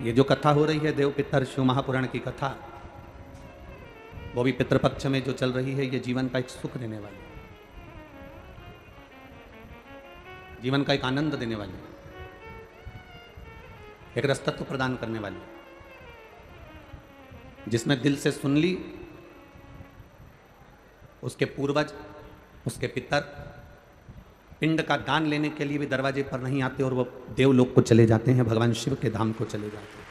ये जो कथा हो रही है देव पितर शिव महापुराण की कथा, वो भी पितृपक्ष में जो चल रही है, ये जीवन का एक सुख देने वाली, जीवन का एक आनंद देने वाली, एक रसतत्व प्रदान करने वाली, जिसमें दिल से सुन ली, उसके पूर्वज, उसके पितर पिंड का दान लेने के लिए भी दरवाजे पर नहीं आते और वो देवलोक को चले जाते हैं, भगवान शिव के धाम को चले जाते हैं।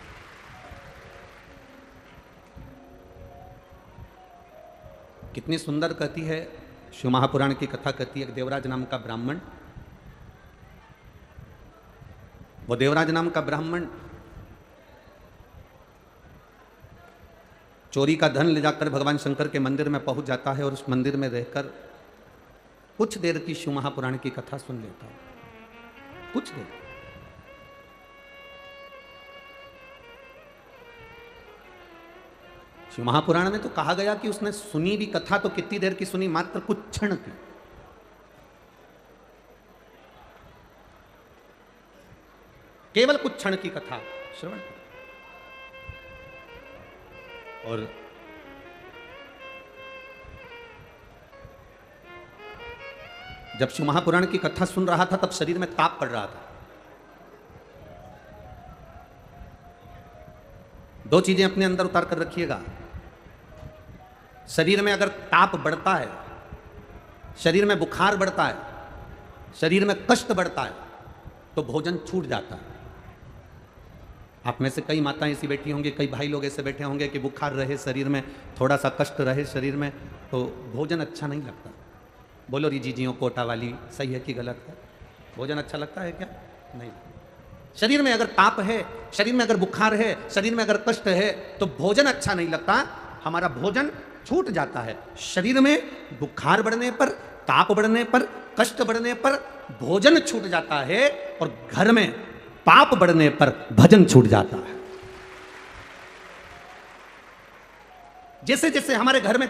कितनी सुंदर कहती है शिव महापुराण की कथा, कहती है एक देवराज नाम का ब्राह्मण, वो देवराज नाम का ब्राह्मण चोरी का धन ले जाकर भगवान शंकर के मंदिर में पहुंच जाता है और उस मंदिर में रहकर कुछ देर की शिव महापुराण की कथा सुन लेता है। कुछ देर, शिव महापुराण में तो कहा गया कि उसने सुनी भी कथा तो कितनी देर की सुनी, मात्र कुछ क्षण की। केवल कुछ क्षण की कथा श्रवण। और जब शिव महापुराण की कथा सुन रहा था तब शरीर में ताप पड़ रहा था। दो चीजें अपने अंदर उतार कर रखिएगा। शरीर में अगर ताप बढ़ता है, शरीर में बुखार बढ़ता है, शरीर में कष्ट बढ़ता है, तो भोजन छूट जाता है। आप में से कई माताएं ऐसी बैठी होंगी, कई भाई लोग ऐसे बैठे होंगे कि बुखार रहे शरीर में, थोड़ा सा कष्ट रहे शरीर में, तो भोजन अच्छा नहीं लगता। बोलो रिजीजियों कोटा वाली, सही है कि गलत है? भोजन अच्छा लगता है क्या? नहीं। शरीर में अगर ताप है, शरीर में अगर बुखार है, शरीर में अगर कष्ट है, तो भोजन अच्छा नहीं लगता, हमारा भोजन छूट जाता है। शरीर में बुखार बढ़ने पर, ताप बढ़ने पर, कष्ट बढ़ने पर भोजन छूट जाता है, और घर में पाप बढ़ने पर भजन छूट जाता है। जैसे जैसे हमारे घर में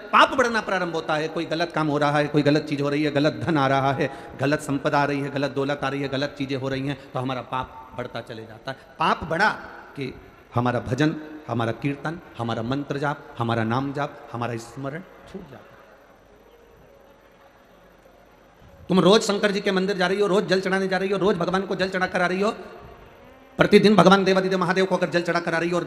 पाप बढ़ना प्रारंभ होता है, कोई गलत काम हो रहा है, कोई गलत चीज हो रही है, गलत धन आ रहा है, गलत संपदा आ रही है, गलत दौलत आ रही है, गलत चीजें हो रही हैं, तो हमारा पाप बढ़ता चले जाता है। पाप बढ़ा कि हमारा भजन, हमारा कीर्तन, हमारा मंत्र जाप, हमारा नाम जाप, हमारा स्मरण छूट जाता है। तुम रोज शंकर जी के मंदिर जा रही हो, रोज जल चढ़ाने जा रही हो, रोज भगवान को जल चढ़ा कर आ रही हो, प्रतिदिन भगवान देवादिदेव महादेव को अगर जल चढ़ा कर आ रही हो, और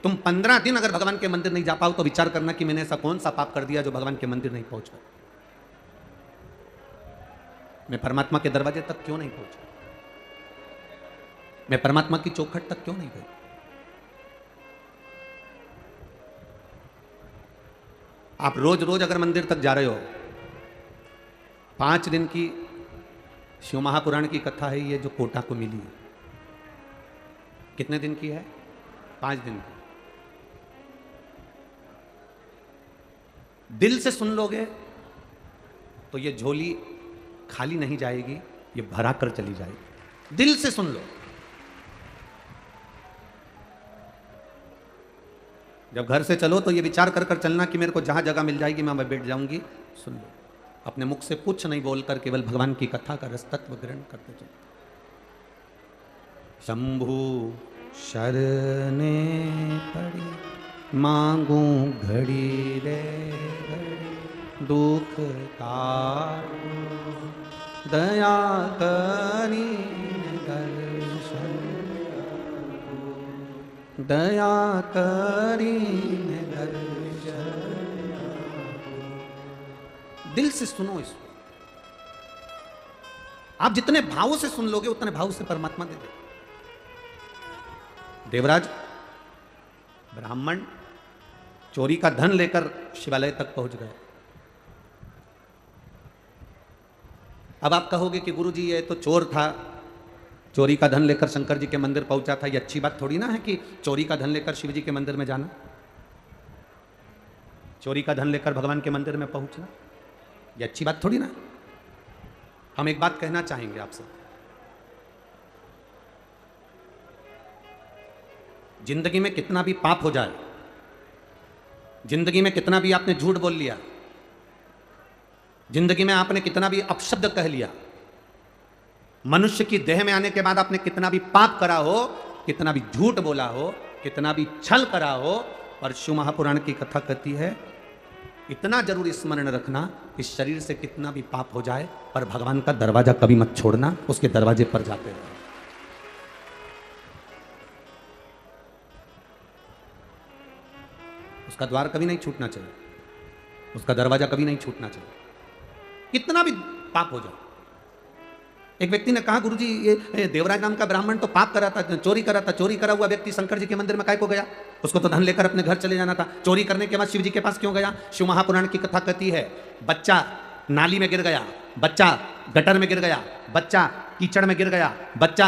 तुम 15 दिन अगर भगवान के मंदिर नहीं जा पाओ, तो विचार करना कि मैंने ऐसा कौन सा पाप कर दिया जो भगवान के मंदिर नहीं पहुंच पाया। मैं परमात्मा के दरवाजे तक क्यों नहीं पहुंचा? मैं परमात्मा की चौखट तक क्यों नहीं गई? आप रोज रोज अगर मंदिर तक जा रहे हो, 5 दिन की शिव महापुराण की कथा है ये जो कोटा को मिली है। कितने दिन की है? 5 दिन की। दिल से सुन लोगे तो ये झोली खाली नहीं जाएगी, ये भरा कर चली जाएगी। दिल से सुन लो। जब घर से चलो तो ये विचार कर कर चलना कि मेरे को जहां जगह मिल जाएगी मैं बैठ जाऊंगी। सुन लो, अपने मुख से कुछ नहीं बोलकर केवल भगवान की कथा का रसतत्व ग्रहण करते चलो। शंभु शरणे पड़ी मांगू घड़ी रे घड़ी, दुख तारू दया करी दर्शन, दया करी दर्शन। दिल से सुनो इसको। आप जितने भावों से सुन लोगे उतने भाव से परमात्मा दे दे। देवराज ब्राह्मण चोरी का धन लेकर शिवालय तक पहुंच गए। अब आप कहोगे कि गुरुजी ये तो चोर था, चोरी का धन लेकर शंकर जी के मंदिर पहुंचा था, ये अच्छी बात थोड़ी ना है कि चोरी का धन लेकर शिव जी के मंदिर में जाना, चोरी का धन लेकर भगवान के मंदिर में पहुंचना, ये अच्छी बात थोड़ी ना। हम एक बात कहना चाहेंगे आपसे, जिंदगी में कितना भी पाप हो जाए, जिंदगी में कितना भी आपने झूठ बोल लिया, जिंदगी में आपने कितना भी अपशब्द कह लिया, मनुष्य की देह में आने के बाद आपने कितना भी पाप करा हो, कितना भी झूठ बोला हो, कितना भी छल करा हो, पर शिव महापुराण की कथा कहती है इतना जरूर स्मरण रखना, इस शरीर से कितना भी पाप हो जाए पर भगवान का दरवाजा कभी मत छोड़ना, उसके दरवाजे पर जाते रहो। उसका द्वार कभी नहीं छूटना चाहिए, उसका दरवाजा कभी नहीं छूटना चाहिए, कितना भी पाप हो जाए। एक व्यक्ति ने कहा, गुरुजी ये देवराज नाम का ब्राह्मण तो पाप करा था, चोरी करा था, चोरी करा हुआ व्यक्ति शंकर जी के मंदिर में काय को गया? उसको तो धन लेकर अपने घर चले जाना था, चोरी करने के बाद शिव जी के पास क्यों गया? शिव महापुराण की कथा कहती है बच्चा नाली में गिर गया, बच्चा गटर में गिर गया, बच्चा कीचड़ में गिर गया, बच्चा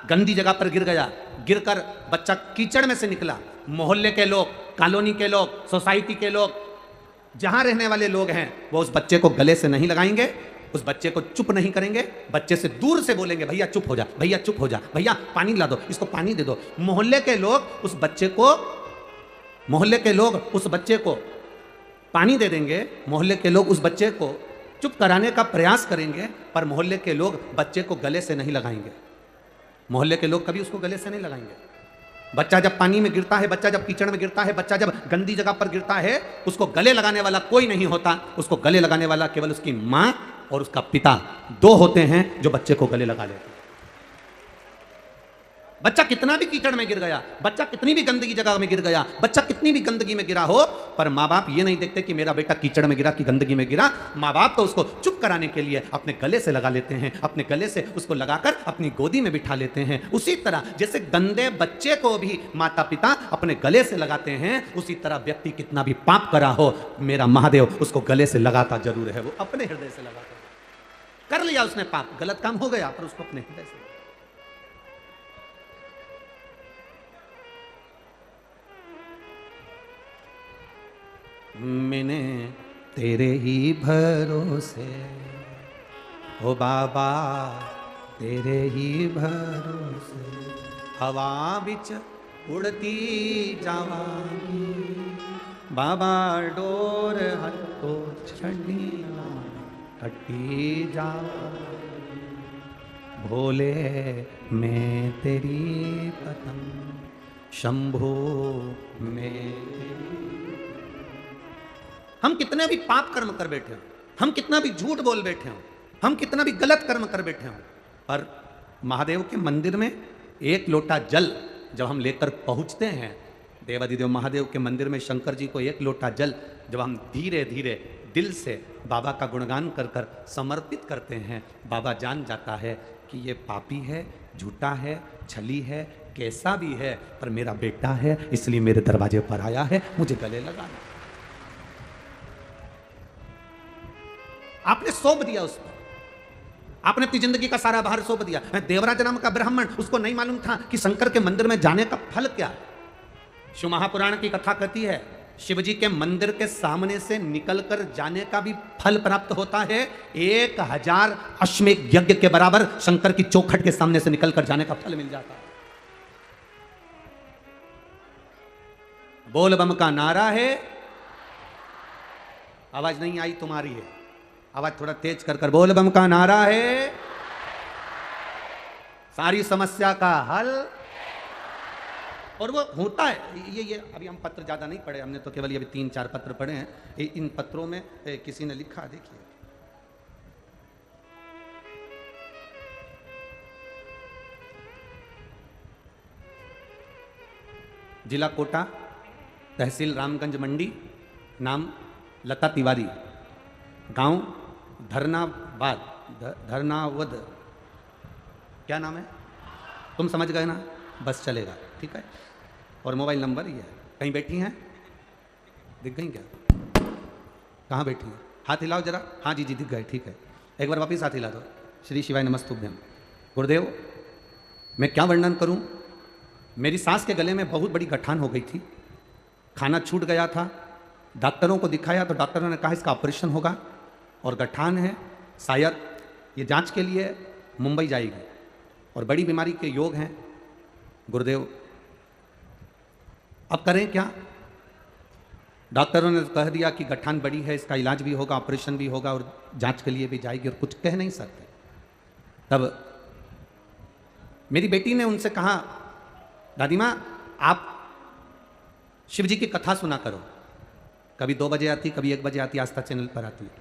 गंदी जगह पर गिर गया, गिरकर बच्चा कीचड़ में से निकला। मोहल्ले के लोग, कॉलोनी के लोग, सोसाइटी के लोग, जहां रहने वाले लोग हैं वो उस बच्चे को गले से नहीं लगाएंगे, उस बच्चे को चुप नहीं करेंगे, बच्चे से दूर से बोलेंगे भैया चुप हो जा, भैया चुप हो जा, भैया पानी ला दो, इसको पानी दे दो। मोहल्ले के लोग उस बच्चे को पानी दे देंगे, मोहल्ले के लोग उस बच्चे को चुप कराने का प्रयास करेंगे, पर मोहल्ले के लोग बच्चे को गले से नहीं लगाएंगे। मोहल्ले के लोग कभी उसको गले से नहीं लगाएंगे। बच्चा जब पानी में गिरता है, बच्चा जब कीचड़ में गिरता है, बच्चा जब गंदी जगह पर गिरता है, उसको गले लगाने वाला कोई नहीं होता। उसको गले लगाने वाला केवल उसकी माँ और उसका पिता, दो होते हैं जो बच्चे को गले लगा लेते हैं। बच्चा कितना भी कीचड़ में गिर गया, बच्चा कितनी भी गंदगी जगह में गिर गया, बच्चा कितनी भी गंदगी में गिरा हो, पर माँ बाप ये नहीं देखते कि मेरा बेटा कीचड़ में गिरा कि गंदगी में गिरा। माँ बाप तो उसको चुप कराने के लिए अपने गले से लगा लेते हैं, अपने गले से उसको लगाकर अपनी गोदी में बिठा लेते हैं। उसी तरह जैसे गंदे बच्चे को भी माता पिता अपने गले से लगाते हैं, उसी तरह व्यक्ति कितना भी पाप करा हो, मेरा महादेव उसको गले से लगाता जरूर है। वो अपने हृदय से लगाता है। कर लिया उसने पाप, गलत काम हो गया, पर उसको अपने हृदय से। मैंने तेरे ही भरोसे, ओ बाबा तेरे ही भरोसे, हवा बिच उड़ती जावांगी, बाबा डोर हथो छड़ी हटी जावांगी, भोले मैं तेरी पतंग, शंभो मैं। हम कितने भी पाप कर्म कर बैठे हो, हम कितना भी झूठ बोल बैठे हो, हम कितना भी गलत कर्म कर बैठे हो, पर महादेव के मंदिर में एक लोटा जल जब हम लेकर पहुंचते हैं, देवाधिदेव महादेव के मंदिर में शंकर जी को एक लोटा जल जब हम धीरे धीरे दिल से बाबा का गुणगान कर कर समर्पित करते हैं, बाबा जान जाता है कि ये पापी है, झूठा है, छली है, कैसा भी है, पर मेरा बेटा है, इसलिए मेरे दरवाजे पर आया है, मुझे गले लगाना। आपने सौंप दिया उसको, आपने अपनी जिंदगी का सारा भार सौंप दिया। देवराज नाम का ब्राह्मण, उसको नहीं मालूम था कि शंकर के मंदिर में जाने का फल क्या है। शिव महापुराण की कथा कहती है शिव जी के मंदिर के सामने से निकलकर जाने का भी फल प्राप्त होता है, 1000 अश्वमेध यज्ञ के बराबर शंकर की चौखट के सामने से निकलकर जाने का फल मिल जाता है। बोल बम का नारा है, आवाज नहीं आई तुम्हारी है, आवाज थोड़ा तेज कर कर बोल बम का नारा है, सारी समस्या का हल। और वो होता है। ये अभी हम पत्र ज्यादा नहीं पढ़े, हमने तो केवल ये 3-4 पत्र पढ़े हैं। इन पत्रों में किसी ने लिखा, देखिए, जिला कोटा, तहसील रामगंज मंडी, नाम लता तिवारी, गांव धरनावद, क्या नाम है, तुम समझ गए ना, बस चलेगा, ठीक है। और मोबाइल नंबर ये है। कहीं बैठी हैं, दिख गई क्या, कहाँ बैठी हैं? हाथ हिलाओ जरा, हाँ जी दिख गए, ठीक है। एक बार वापिस हाथ हिला दो। श्री शिवाय नमस्तुभ्यम। गुरुदेव, मैं क्या वर्णन करूं, मेरी सास के गले में बहुत बड़ी गठान हो गई थी, खाना छूट गया था, डॉक्टरों को दिखाया तो डॉक्टरों ने कहा इसका ऑपरेशन होगा और गठान है, शायद ये जांच के लिए मुंबई जाएगी और बड़ी बीमारी के योग हैं। गुरुदेव अब करें क्या? डॉक्टरों ने कह दिया कि गठान बड़ी है, इसका इलाज भी होगा, ऑपरेशन भी होगा और जांच के लिए भी जाएगी, और कुछ कह नहीं सकते। तब मेरी बेटी ने उनसे कहा, दादी माँ आप शिव जी की कथा सुना करो, कभी 2 बजे आती, कभी 1 बजे आती, आस्था चैनल पर आती है।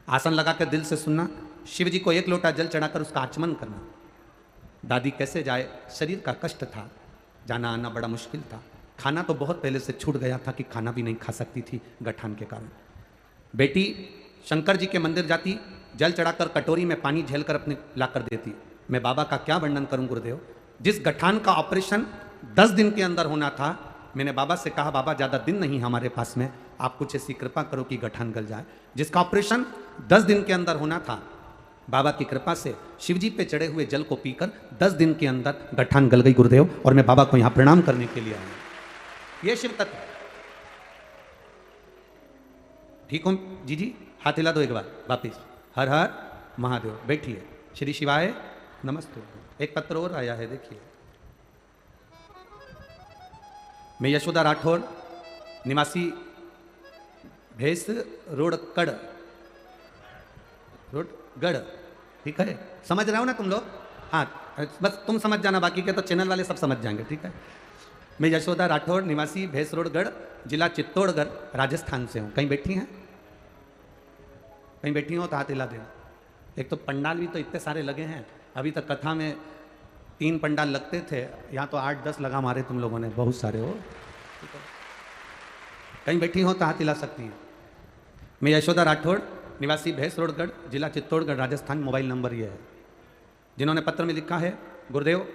आसन लगा कर दिल से सुनना, शिव जी को 1 लोटा जल चढ़ाकर उसका आचमन करना। दादी कैसे जाए, शरीर का कष्ट था, जाना आना बड़ा मुश्किल था, खाना तो बहुत पहले से छूट गया था कि खाना भी नहीं खा सकती थी गठान के कारण। बेटी शंकर जी के मंदिर जाती, जल चढ़ाकर कटोरी में पानी झेलकर अपने ला कर देती। मैं बाबा का क्या वर्णन करूं गुरुदेव, जिस गठान का ऑपरेशन 10 दिन के अंदर होना था, मैंने बाबा से कहा बाबा ज़्यादा दिन नहीं हमारे पास में, आप कुछ ऐसी कृपा करो कि गठान गल जाए। जिसका ऑपरेशन 10 दिन के अंदर होना था, बाबा की कृपा से शिवजी पे चढ़े हुए जल को पीकर 10 दिन के अंदर गठान गल गई गुरुदेव, और मैं बाबा को यहाँ प्रणाम करने के लिए आया। ये शिव तत्व। ठीक हो जी, हाथ हिला दो एक बार वापिस। हर हर महादेव। बैठिए। श्री शिवाय नमस्ते। एक पत्र और आया है, देखिए। मैं यशोदा राठौर, निवासी भेस रोड गढ़, ठीक है, समझ रहे हो ना तुम लोग? हाँ, बस तुम समझ जाना, बाकी के तो चैनल वाले सब समझ जाएंगे, ठीक है। मैं यशोदा राठौर, निवासी भेस रोड गढ़, जिला चित्तौड़गढ़, राजस्थान से हूँ। कहीं बैठी हैं? कहीं बैठी हो तो हाथ हिला देना। एक तो पंडाल भी तो इतने सारे लगे हैं, अभी तक कथा में 3 पंडाल लगते थे, यहाँ तो 8-10 लगा मारे तुम लोगों ने, बहुत सारे हो। कहीं बैठी हो तो हाथ हिला सकती हैं। मैं यशोदा राठौड़, निवासी भैंस रोडगढ़, जिला चित्तौड़गढ़, राजस्थान। मोबाइल नंबर ये है। जिन्होंने पत्र में लिखा है, गुरुदेव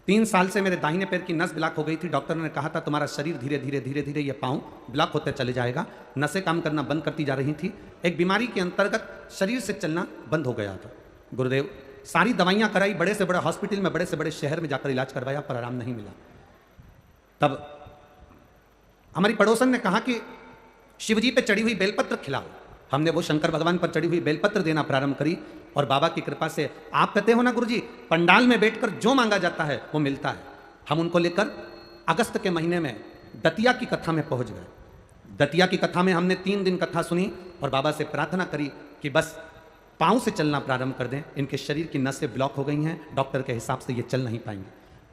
3 साल से मेरे दाहिने पैर की नस ब्लॉक हो गई थी। डॉक्टर ने कहा था तुम्हारा शरीर धीरे धीरे ये पाँव ब्लॉक होते चले जाएगा। नसें काम करना बंद करती जा रही थी। एक बीमारी के अंतर्गत शरीर से चलना बंद हो गया था। गुरुदेव सारी दवाइयाँ कराई, बड़े से बड़े हॉस्पिटल में, बड़े से बड़े शहर में जाकर इलाज करवाया, पर आराम नहीं मिला। तब हमारी पड़ोसन ने कहा कि शिवजी पे चढ़ी हुई बेलपत्र खिलाओ। हमने वो शंकर भगवान पर चढ़ी हुई बेलपत्र देना प्रारंभ करी, और बाबा की कृपा से, आप कहते हो ना गुरुजी, पंडाल में बैठकर जो मांगा जाता है वो मिलता है। हम उनको लेकर अगस्त के महीने में दतिया की कथा में पहुंच गए। दतिया की कथा में हमने 3 दिन कथा सुनी और बाबा से प्रार्थना करी कि बस पाँव से चलना प्रारंभ कर दें, इनके शरीर की नसें ब्लॉक हो गई हैं, डॉक्टर के हिसाब से ये चल नहीं पाएंगे।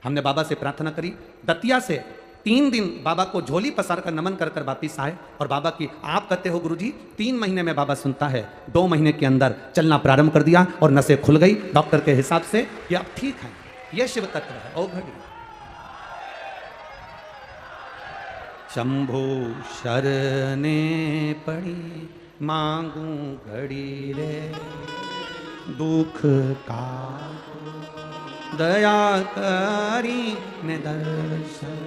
हमने बाबा से प्रार्थना करी। दतिया से 3 दिन बाबा को झोली पसार कर नमन कर कर वापिस आए, और बाबा की, आप कहते हो गुरुजी 3 महीने में बाबा सुनता है, 2 महीने के अंदर चलना प्रारंभ कर दिया और नसें खुल गई डॉक्टर के हिसाब से, कि अब ठीक है। यह शिव तत्व है। ओ घड़ी शंभु शरणे पड़ी, मांगू घड़ी रे दुख का, दया करी ने दर्शन।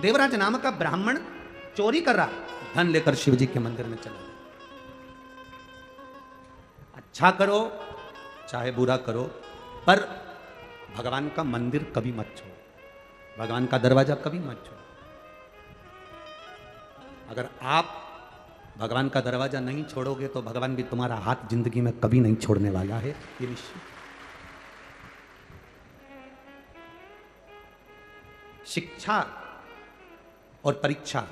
देवराज नाम का ब्राह्मण चोरी कर रहा, धन लेकर शिवजी के मंदिर में चला गया। अच्छा करो चाहे बुरा करो, पर भगवान का मंदिर कभी मत छोड़ो, भगवान का दरवाजा कभी मत छोड़ो। अगर आप भगवान का दरवाजा नहीं छोड़ोगे तो भगवान भी तुम्हारा हाथ जिंदगी में कभी नहीं छोड़ने वाला है, ये निश्चित। शिक्षा और परीक्षा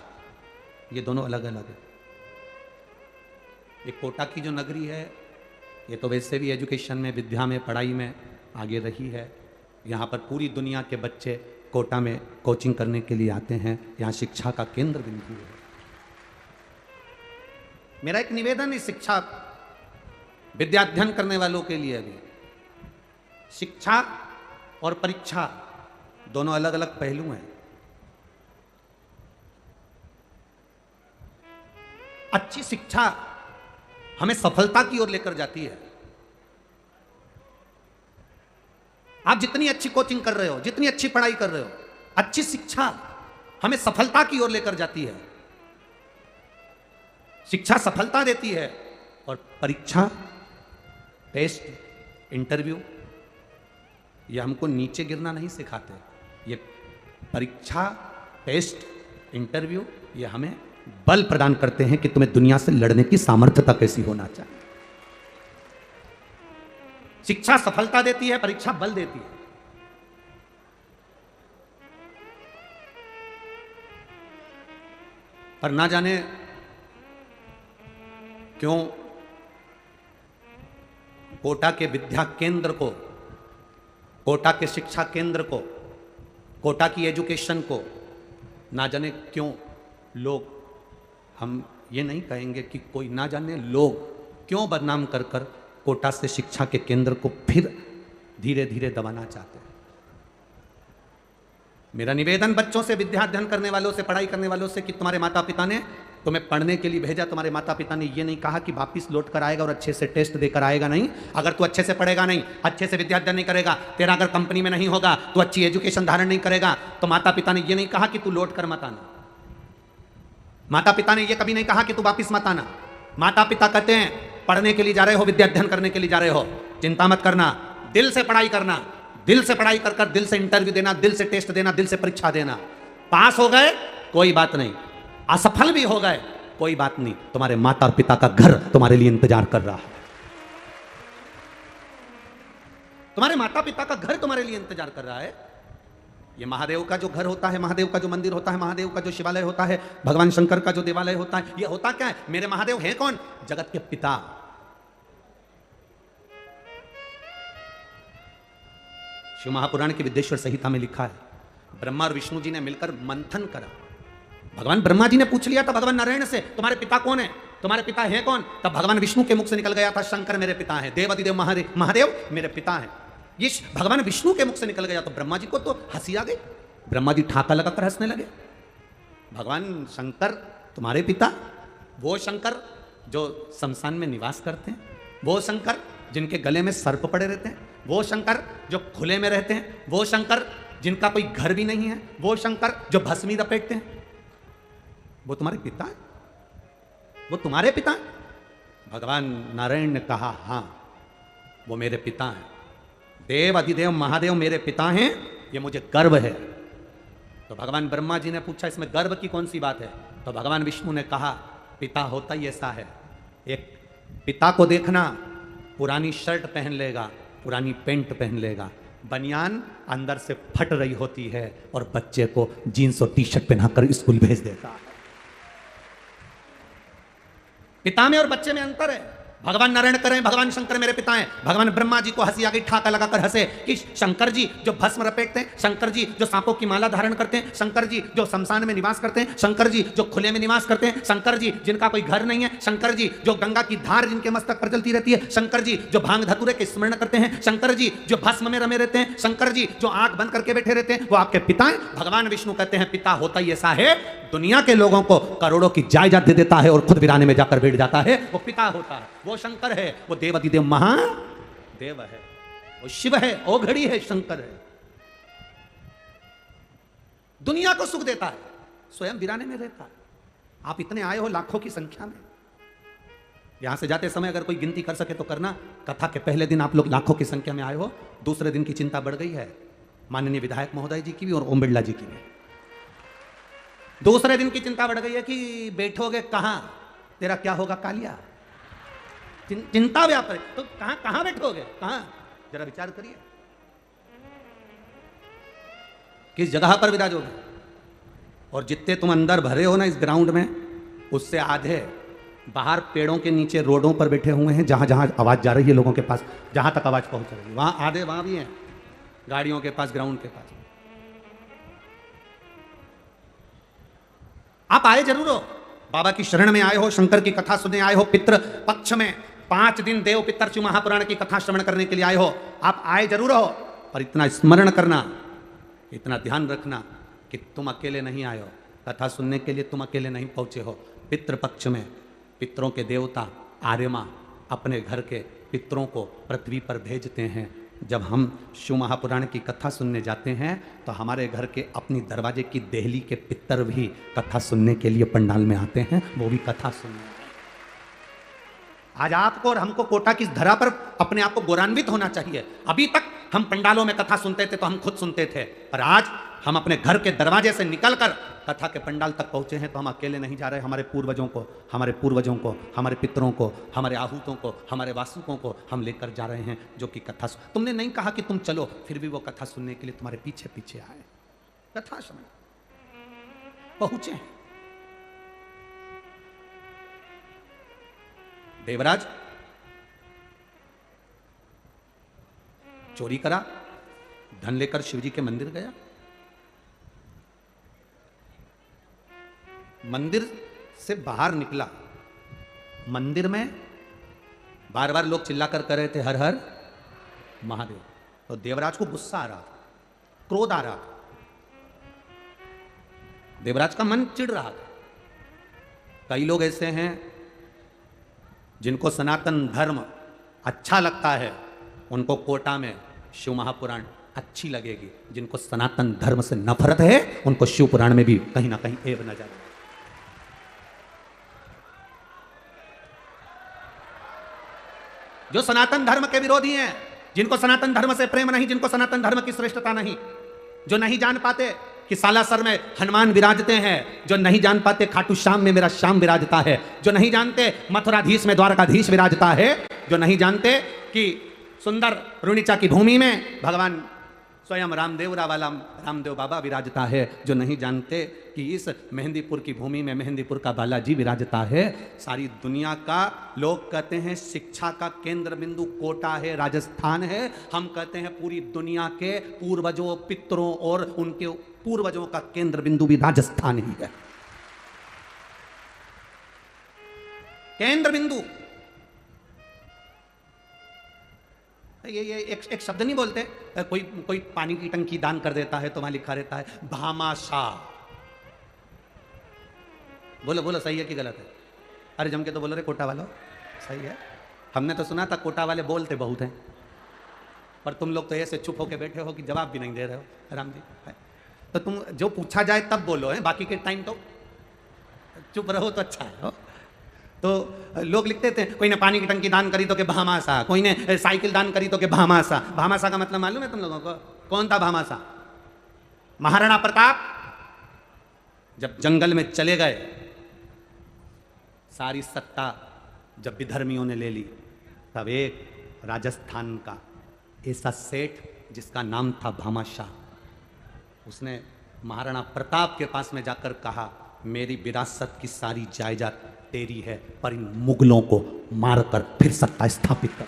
ये दोनों अलग अलग है। ये कोटा की जो नगरी है, ये तो वैसे भी एजुकेशन में, विद्या में, पढ़ाई में आगे रही है। यहाँ पर पूरी दुनिया के बच्चे कोटा में कोचिंग करने के लिए आते हैं। यहाँ शिक्षा का केंद्र बिंदु है। मेरा एक निवेदन है शिक्षा विद्याध्ययन करने वालों के लिए भी, शिक्षा और परीक्षा दोनों अलग अलग पहलू हैं। अच्छी शिक्षा हमें सफलता की ओर लेकर जाती है। आप जितनी अच्छी कोचिंग कर रहे हो, जितनी अच्छी पढ़ाई कर रहे हो, अच्छी शिक्षा हमें सफलता की ओर लेकर जाती है। शिक्षा सफलता देती है, और परीक्षा, टेस्ट, इंटरव्यू ये हमको नीचे गिरना नहीं सिखाते। ये परीक्षा, टेस्ट, इंटरव्यू ये हमें बल प्रदान करते हैं कि तुम्हें दुनिया से लड़ने की सामर्थ्यता कैसी होना चाहिए। शिक्षा सफलता देती है, परीक्षा बल देती है। पर ना जाने क्यों कोटा के विद्या केंद्र को, कोटा के शिक्षा केंद्र को कोटा की एजुकेशन को ना जाने क्यों लोग, हम ये नहीं कहेंगे कि कोई, ना जाने लोग क्यों बदनाम कर कर कोटा से शिक्षा के केंद्र को फिर धीरे धीरे दबाना चाहते हैं। मेरा निवेदन बच्चों से, विद्या अध्ययन करने वालों से, पढ़ाई करने वालों से कि तुम्हारे माता पिता ने तुम्हें पढ़ने के लिए भेजा, तुम्हारे माता पिता ने ये नहीं कहा कि वापिस लौट कर आएगा और अच्छे से टेस्ट देकर आएगा। नहीं, अगर तू अच्छे से पढ़ेगा नहीं, अच्छे से विद्या अध्ययन नहीं करेगा, तेरा अगर कंपनी में नहीं होगा, तू अच्छी एजुकेशन धारण नहीं करेगा, तो माता पिता ने ये नहीं कहा कि तू लौट कर मत आना। माता पिता ने ये कभी नहीं कहा कि तू वापिस मत आना। माता पिता कहते हैं पढ़ने के लिए जा रहे हो, विद्या अध्ययन करने के लिए जा रहे हो, चिंता मत करना, दिल से पढ़ाई करना, दिल से पढ़ाई कर कर दिल से इंटरव्यू देना, दिल से टेस्ट देना, दिल से परीक्षा देना। पास हो गए कोई बात नहीं, असफल भी हो गए कोई बात नहीं, तुम्हारे माता और पिता का घर तुम्हारे लिए इंतजार कर रहा है। तुम्हारे माता पिता का घर तुम्हारे लिए इंतजार कर रहा है। ये महादेव का जो घर होता है, महादेव का जो मंदिर होता है, महादेव का जो शिवालय होता है, भगवान शंकर का जो देवालय होता है, ये होता क्या है? मेरे महादेव हैं कौन? जगत के पिता। शिव महापुराण की विद्येश्वर संहिता में लिखा है, ब्रह्मा और विष्णु जी ने मिलकर मंथन करा। भगवान ब्रह्मा जी ने पूछ लिया था भगवान नारायण से, तुम्हारे पिता कौन है? तुम्हारे पिता हैं कौन? तब भगवान विष्णु के मुख से निकल गया था, शंकर मेरे पिता हैं, देवादिदेव महादेव मेरे पिता हैं। ये भगवान विष्णु के मुख से निकल गया तो ब्रह्मा जी को तो हंसी आ गई। ब्रह्मा जी ठाका लगाकर हंसने लगे। भगवान शंकर तुम्हारे पिता, वो शंकर जो शमशान में निवास करते हैं, वो शंकर जिनके गले में सर्प पड़े रहते हैं, वो शंकर जो खुले में रहते हैं, वो शंकर जिनका कोई घर भी नहीं है, वो शंकर जो भस्मी लपेटते हैं, वो तुम्हारे पिता है? वो तुम्हारे पिता है? भगवान नारायण ने कहा हाँ, वो मेरे पिता हैं, देव अधिदेव महादेव मेरे पिता हैं, ये मुझे गर्व है। तो भगवान ब्रह्मा जी ने पूछा इसमें गर्व की कौन सी बात है? तो भगवान विष्णु ने कहा पिता होता ही ऐसा है, एक पिता को देखना, पुरानी शर्ट पहन लेगा, पुरानी पेंट पहन लेगा, बनियान अंदर से फट रही होती है और बच्चे को जीन्स और टी शर्ट पहनाकर स्कूल भेज देता है। पिता में और बच्चे में अंतर है। भगवान नारायण करें भगवान शंकर मेरे पिता हैं, भगवान ब्रह्मा जी को हंसी आ गई, ठाका लगाकर हंसे कि शंकर जी जो भस्म लपेटते हैं, शंकर जी जो सांपों की माला धारण करते हैं, शंकर जी जो शमशान में निवास करते हैं, शंकर जी जो खुले में निवास करते हैं, शंकर जी जिनका कोई घर नहीं है, शंकर जी जो गंगा की धार जिनके मस्तक पर चलती रहती है, शंकर जी जो भांग धतूरे के स्मरण करते हैं, शंकर जी जो भस्म में रमे रहते हैं, शंकर जी जो आंख बंद करके बैठे रहते हैं, वो आपके पिता हैं। भगवान विष्णु कहते हैं पिता होता ही ऐसा है, दुनिया के लोगों को करोड़ों की जायदाद दे देता है और खुद वीराने में जाकर बैठ जाता है, वो पिता होता है, वो शंकर है, वो देवादिदेव महादेव है, वो शिव है, ओघड़ी है, शंकर है। दुनिया को सुख देता है, स्वयं वीराने में रहता है। आप इतने आए हो लाखों की संख्या में, यहां से जाते समय अगर कोई गिनती कर सके तो करना। कथा के पहले दिन आप लोग लाखों की संख्या में आए हो, दूसरे दिन की चिंता बढ़ गई है माननीय विधायक महोदय जी की भी और ओम बिरला जी की भी। दूसरे दिन की चिंता बढ़ गई है कि बैठोगे कहां, तेरा क्या होगा कालिया, चिंता व्याप है। तो कहां कहां बैठोगे, कहां, जरा विचार करिए, किस जगह पर विराजोगे। और जितने तुम अंदर भरे हो ना इस ग्राउंड में, उससे आधे बाहर पेड़ों के नीचे रोडों पर बैठे हुए हैं, जहां जहां आवाज जा रही है लोगों के पास, जहां तक आवाज पहुंच रही है वहां आधे वहां भी हैं, गाड़ियों के पास, ग्राउंड के पास। आप आए जरूर हो, बाबा की शरण में आए हो, शंकर की कथा सुनने आए हो, पितृ पक्ष में 5 दिन देव पितर शिव महापुराण की कथा श्रवण करने के लिए आए हो। आप आए जरूर हो, पर इतना स्मरण करना, इतना ध्यान रखना कि तुम अकेले नहीं आए हो, कथा सुनने के लिए तुम अकेले नहीं पहुंचे हो। पितृ पक्ष में पितरों के देवता आर्यमा अपने घर के पितरों को पृथ्वी पर भेजते हैं। जब हम शिव महापुराण की कथा सुनने जाते हैं तो हमारे घर के अपनी दरवाजे की देहली के पितर भी कथा सुनने के लिए पंडाल में आते हैं, वो भी कथा सुनने। आज आपको और हमको कोटा की धरा पर अपने आप को गौरवान्वित होना चाहिए। अभी तक हम पंडालों में कथा सुनते थे तो हम खुद सुनते थे, पर आज हम अपने घर के दरवाजे से निकलकर कथा के पंडाल तक पहुंचे हैं तो हम अकेले नहीं जा रहे। हमारे पूर्वजों को, हमारे पितरों को, हमारे आहूतों को, हमारे वासुकों को हम लेकर जा रहे हैं जो कि कथा। तुमने नहीं कहा कि तुम चलो, फिर भी वो कथा सुनने के लिए तुम्हारे पीछे पीछे आए, कथा सुन पहुंचे हैं। देवराज चोरी करा, धन लेकर शिवजी के मंदिर गया, मंदिर से बाहर निकला, मंदिर में बार बार लोग चिल्ला कर रहे थे हर हर महादेव। तो देवराज को गुस्सा आ रहा था, क्रोध आ रहा था, देवराज का मन चिढ़ रहा था। कई लोग ऐसे हैं जिनको सनातन धर्म अच्छा लगता है, उनको कोटा में शिव महापुराण अच्छी लगेगी। जिनको सनातन धर्म से नफरत है, उनको शिव पुराण में भी कहीं ना कहीं एब नजर आएगा। जो सनातन धर्म के विरोधी हैं, जिनको सनातन धर्म से प्रेम नहीं, जिनको सनातन धर्म की श्रेष्ठता नहीं, जो नहीं जान पाते कि सालासर में हनुमान विराजते हैं, जो नहीं जान पाते खाटू श्याम में मेरा श्याम विराजता है, जो नहीं जानते मथुराधीश में द्वारकाधीश विराजता है, जो नहीं जानते कि सुंदर रुणिचा की भूमि में भगवान स्वयं रामदेव वाला रामदेव बाबा विराजता है, जो नहीं जानते कि इस मेहंदीपुर की भूमि में मेहंदीपुर का बालाजी विराजता है। सारी दुनिया का लोग कहते हैं शिक्षा का केंद्र बिंदु कोटा है, राजस्थान है। हम कहते हैं पूरी दुनिया के पूर्वजों, पितरों और उनके पूर्वजों का केंद्र बिंदु भी राजस्थान ही है। केंद्र बिंदु ये एक शब्द नहीं बोलते, कोई पानी की टंकी दान कर देता है तो वहां लिखा रहता है भामाशाह। बोलो बोलो, सही है कि गलत है? अरे जम के तो बोलो रे कोटा वालों, सही है। हमने तो सुना था कोटा वाले बोलते बहुत हैं, पर तुम लोग तो ऐसे चुप होके बैठे हो कि जवाब भी नहीं दे रहे हो। राम जी, तो तुम जो पूछा जाए तब बोलो है, बाकी के टाइम तो चुप रहो तो अच्छा है। तो लोग लिखते थे कोई ने पानी की टंकी दान करी तो के भामासा, कोई ने साइकिल दान करी तो के भामासा। भामासा का मतलब मालूम है तुम लोगों को? कौन था भामासा? महाराणा प्रताप जब जंगल में चले गए, सारी सत्ता जब विधर्मियों ने ले ली, तब एक राजस्थान का ऐसा सेठ जिसका नाम था भामाशाह, उसने महाराणा प्रताप के पास में जाकर कहा मेरी विरासत की सारी जायदाद तेरी है, पर इन मुगलों को मारकर फिर सत्ता स्थापित कर।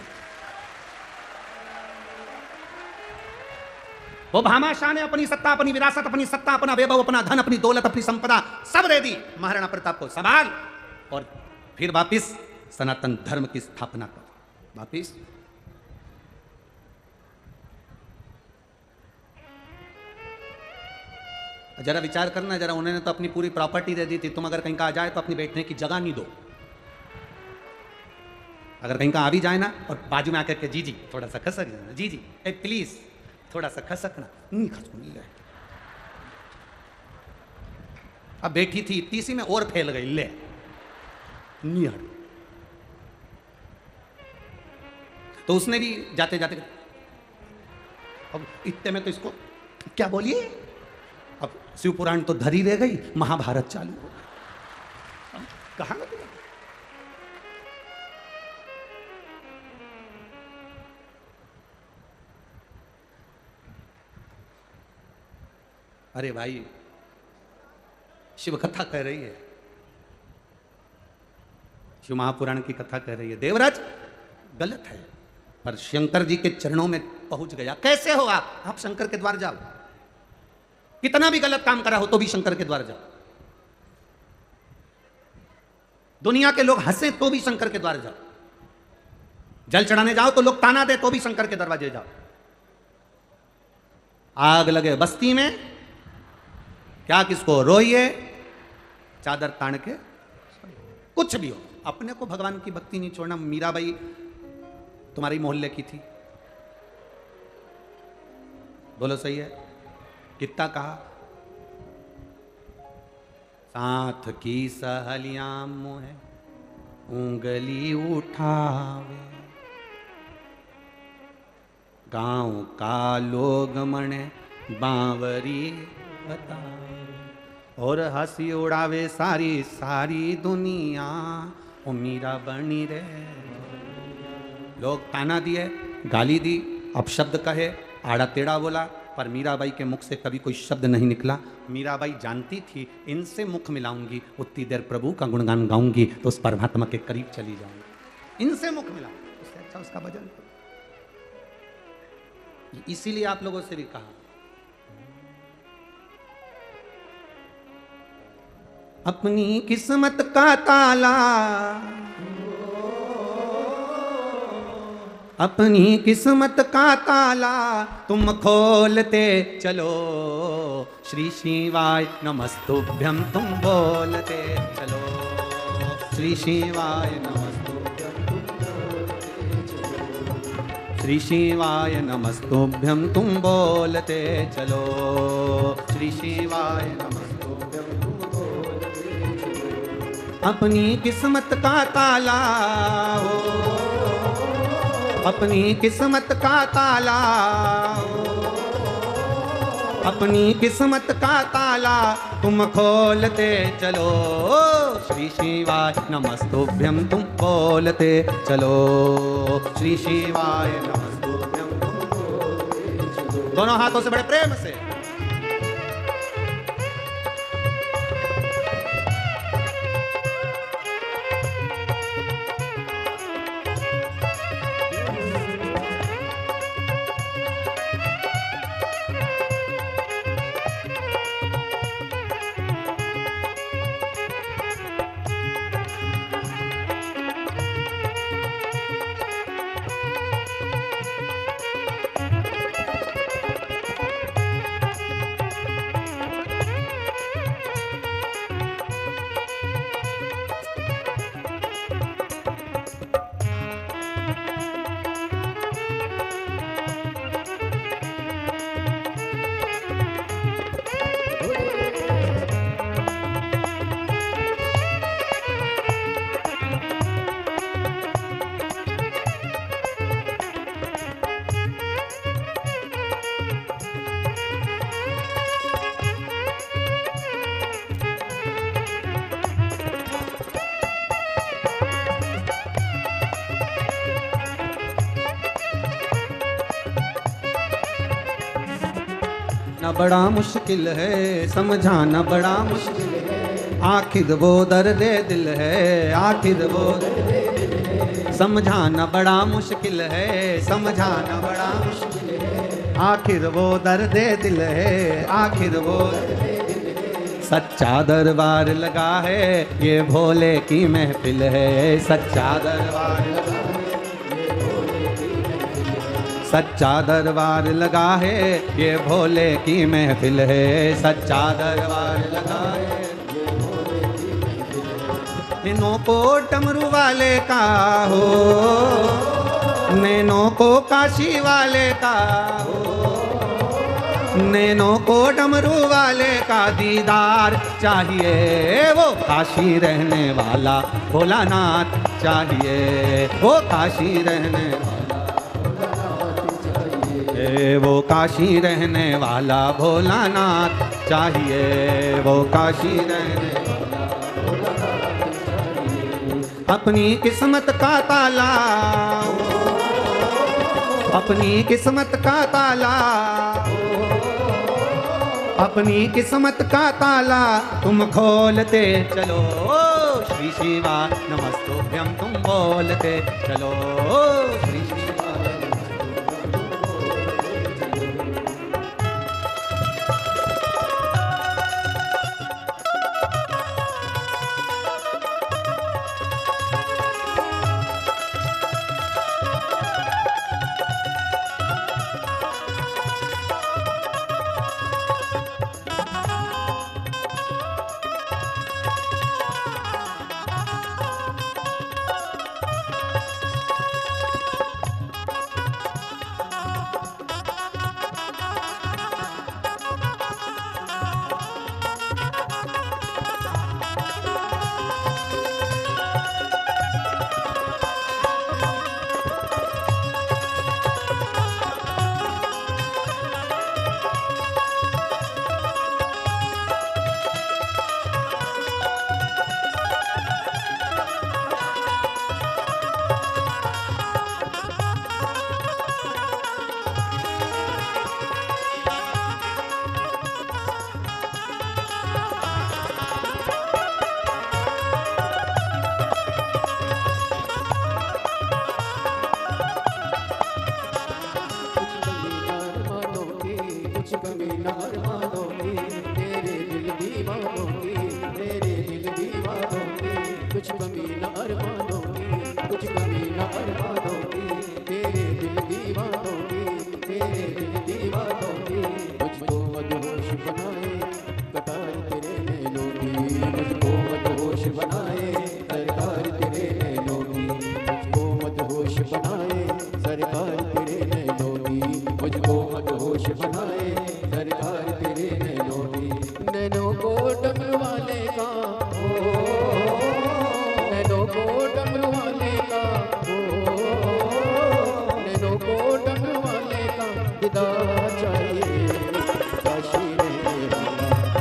वो भामाशाह ने अपनी सत्ता, अपनी विरासत, अपनी सत्ता, अपना वैभव, अपना धन, अपनी दौलत, अपनी संपदा सब दे दी महाराणा प्रताप को संभाल, और फिर वापिस सनातन धर्म की स्थापना कर। वापिस जरा विचार करना जरा, उन्होंने तो अपनी पूरी प्रॉपर्टी दे दी थी। तुम अगर कहीं का आ जाए तो अपनी बैठने की जगह नहीं दो। अगर कहीं का आ भी जाए ना और बाजू में आकर के जी जी थोड़ा सा खसक जाना, जी जी ए प्लीज थोड़ा सा खसकना, नहीं खसक। अब बैठी थी तीसरी में और फैल गई, ले नहीं हट। तो उसने भी जाते जाते, अब इतने में तो इसको क्या बोलिए, अब शिव पुराण तो धरी रह गई, महाभारत चालू हो गई। कहां लग गया? अरे भाई, शिव कथा कह रही है, शिव महापुराण की कथा कह रही है। देवराज गलत है, पर शंकर जी के चरणों में पहुंच गया। कैसे हो आप शंकर के द्वार जाओ, कितना भी गलत काम करा हो तो भी शंकर के द्वार जाओ। दुनिया के लोग हंसे तो भी शंकर के द्वार जाओ। जल चढ़ाने जाओ तो लोग ताना दे तो भी शंकर के दरवाजे जाओ। आग लगे बस्ती में, क्या किसको रोइए, चादर तान के, कुछ भी हो, अपने को भगवान की भक्ति नहीं छोड़ना। मीराबाई तुम्हारी मोहल्ले की थी, बोलो सही है? कितना कहा, साथ की सहेलियां मोहे उंगली उठावे, गांव का लोग मने बावरी बतावे, और हंसी उड़ावे सारी सारी दुनिया, ओ मीरा बनी रे। लोग ताना दिए, गाली दी, अपशब्द कहे, आड़ा टेढ़ा बोला, पर मीराबाई के मुख से कभी कोई शब्द नहीं निकला। मीराबाई जानती थी इनसे मुख मिलाऊंगी उतनी देर प्रभु का गुणगान गाऊंगी तो उस परमात्मा के करीब चली जाऊंगी। इनसे मुख मिलाऊंगी, उससे अच्छा उसका भजन। इसीलिए आप लोगों से भी कहा, अपनी किस्मत का ताला, अपनी किस्मत का ताला तुम खोलते चलो, श्री शिवाय नमस्तुभ्यं तुम बोलते चलो, श्री शिवाय नमस्तुभ्यं तुम बोलते चलो, श्री शिवाय नमस्तुभ्यं तुम बोलते चलो, श्री शिवाय नमस्तुभ्यं तुम बोलते चलो। अपनी किस्मत का ताला हो, अपनी किस्मत का ताला, अपनी किस्मत का ताला तुम खोलते चलो, श्री शिवाय नमस्तुभ्यं तुम बोलते चलो, श्री शिवाय नमस्तुभ्यं तुम बोलते चलो। दोनों हाथों से बड़े प्रेम से। समझाना बड़ा मुश्किल है, समझाना बड़ा मुश्किल है, आखिर वो दर्द दिल है, आखिर वो समझाना बड़ा मुश्किल है, समझाना बड़ा मुश्किल है, आखिर वो दर्द दिल है, आखिर वो सच्चा दरबार लगा है, ये भोले की महफिल है, सच्चा दरबार लगा है, सच्चा दरबार लगा है, ये भोले की महफिल है, सच्चा दरबार लगा है, नैनों को डमरू वाले का हो, नैनों को काशी वाले का हो, नैनों को डमरू वाले का दीदार चाहिए, वो काशी रहने वाला भोलानाथ चाहिए, वो काशी रहने वाला, वो काशी रहने वाला भोलानाथ चाहिए, वो काशी रहने वाला भोलानाथ चाहिए। अपनी किस्मत का ताला, अपनी किस्मत का ताला, अपनी किस्मत का ताला तुम खोलते चलो, श्री शिवा नमस्तुभ्यं तुम बोलते चलो, श्री शिवा।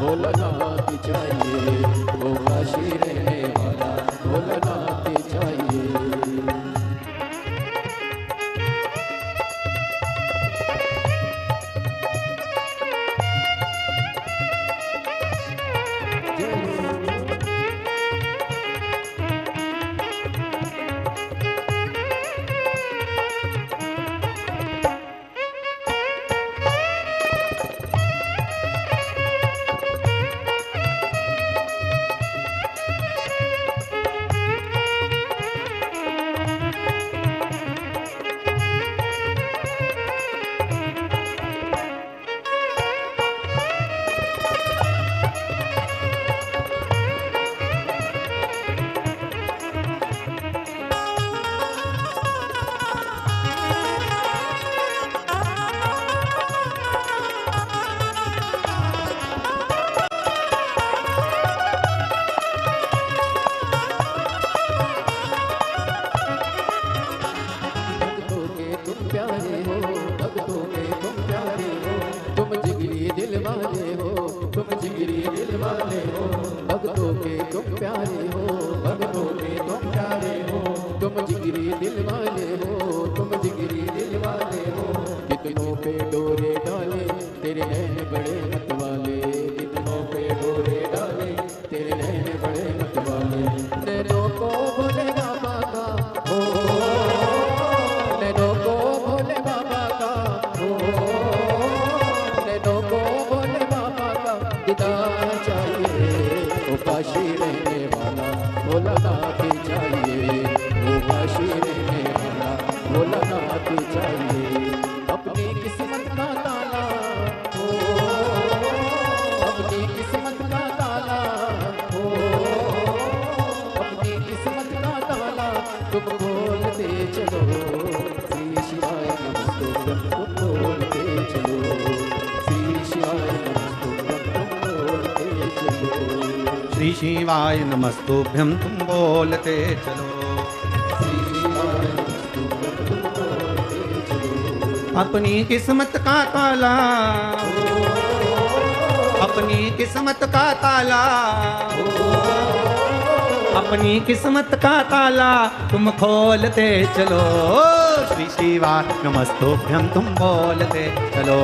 भोलानाथ चाहिए, वो काशी रहने वाला भोलानाथ चाहिए। भक्तों के तुम प्यारे हो, भक्तों के तुम प्यारे हो, तुम जिगरी दिल वाले हो, तुम जिगरी दिल वाले हो। कितनों पे डोरे डाले तेरे नैन बड़े मत वाले, कितनों पे डोरे डाले तेरे नैन बड़े मत वाले। नैनों को भोले बाबा का हो, नैनों को भोले बाबा का हो, नैनों को भोले बाबा का दीदार चाहिए। वो काशी रहने वाला भोलानाथ चाहिए, वो काशी रहने वाला भोलानाथ चाहिए। अपनी किस्मत का ताला हो, अपनी किस्मत का ताला हो, अपनी किस्मत का ताला तुम खोलते चलो। श्री शिवाय नमस्तुभ्यं तुम खोलते चलो, श्री शिवाय नमस्तुभ्यं तुम खोलते चलो। श्री शिवाय नमस्तुभ्यं तुम बोलते चलो। अपनी किस्मत का ताला, अपनी किस्मत का ताला, अपनी किस्मत का ताला तुम खोलते चलो। श्री शिवाय नमस्तुभ्यं तुम बोलते चलो।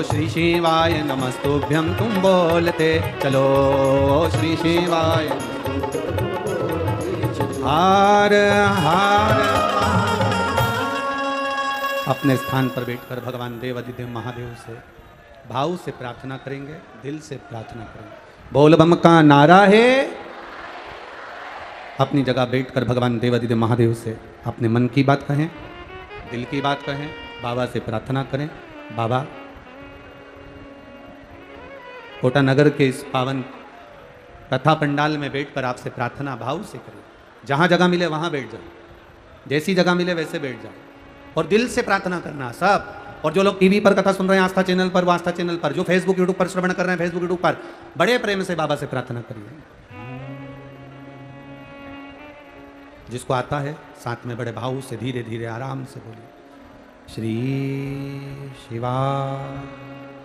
श्री शिवाय नमस्तुभ्यं तुम बोलते चलो। श्री शिवाय हार हार। अपने स्थान पर बैठकर भगवान देवाधिदेव महादेव से भाव से प्रार्थना करेंगे, दिल से प्रार्थना करेंगे। बोल बम का नारा है। अपनी जगह बैठकर भगवान देवाधिदेव महादेव से अपने मन की बात कहें, दिल की बात कहें, बाबा से प्रार्थना करें। बाबा, कोटा नगर के इस पावन कथा पंडाल में बैठकर आपसे प्रार्थना भाव से करें। जहाँ जगह मिले वहाँ बैठ जाओ, जैसी जगह मिले वैसे बैठ जाओ और दिल से प्रार्थना करना सब। और जो लोग टीवी पर कथा सुन रहे हैं आस्था चैनल पर, वो आस्था चैनल पर, जो फेसबुक यूट्यूब पर श्रवण कर रहे हैं फेसबुक यूट्यूब पर, बड़े प्रेम से बाबा से प्रार्थना करिए। जिसको आता है साथ में बड़े भाव से धीरे धीरे आराम से बोलिए। श्री शिवा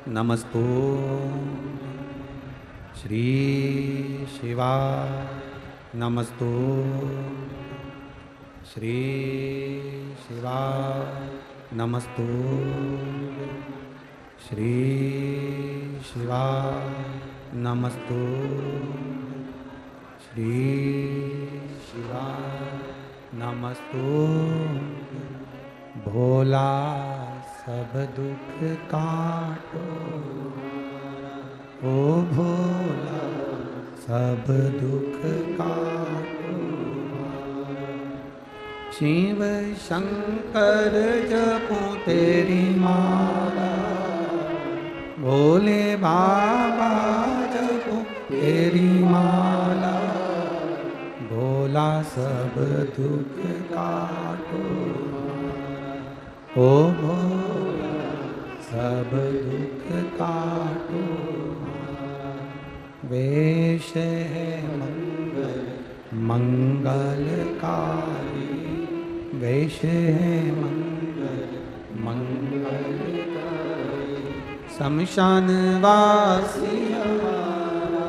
नमस्तो, श्री शिवा नमस्तो, श्री शिवा नमस्तो, श्री शिवा नमस्तो, श्री शिवा नमस्तो। भोला सब दुख काटो, ओ भोला सब दुख काटो। शिव शंकर जपो तेरी माला, भोले बाबा जपो तेरी माला। भोला सब दुख काटो, ओ भोला सब दुख काटो। वेश है मंगल मंगलकारी, वेश है मंगल मंगलकारी। शमशान वासी हमारा,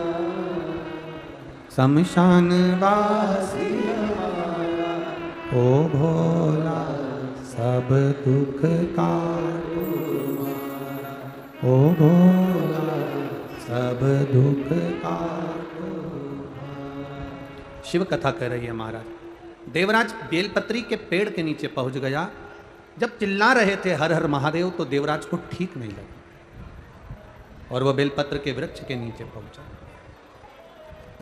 शमशान वासी हमारा, ओ भोला सब दुख काटो हमारा, ओ भोला सब दुख काटो हमारा। शिव कथा कह रही है महाराज। देवराज बेलपत्री के पेड़ के नीचे पहुंच गया। जब चिल्ला रहे थे हर हर महादेव तो देवराज को ठीक नहीं लगा और वह बेलपत्र के वृक्ष के नीचे पहुंचा।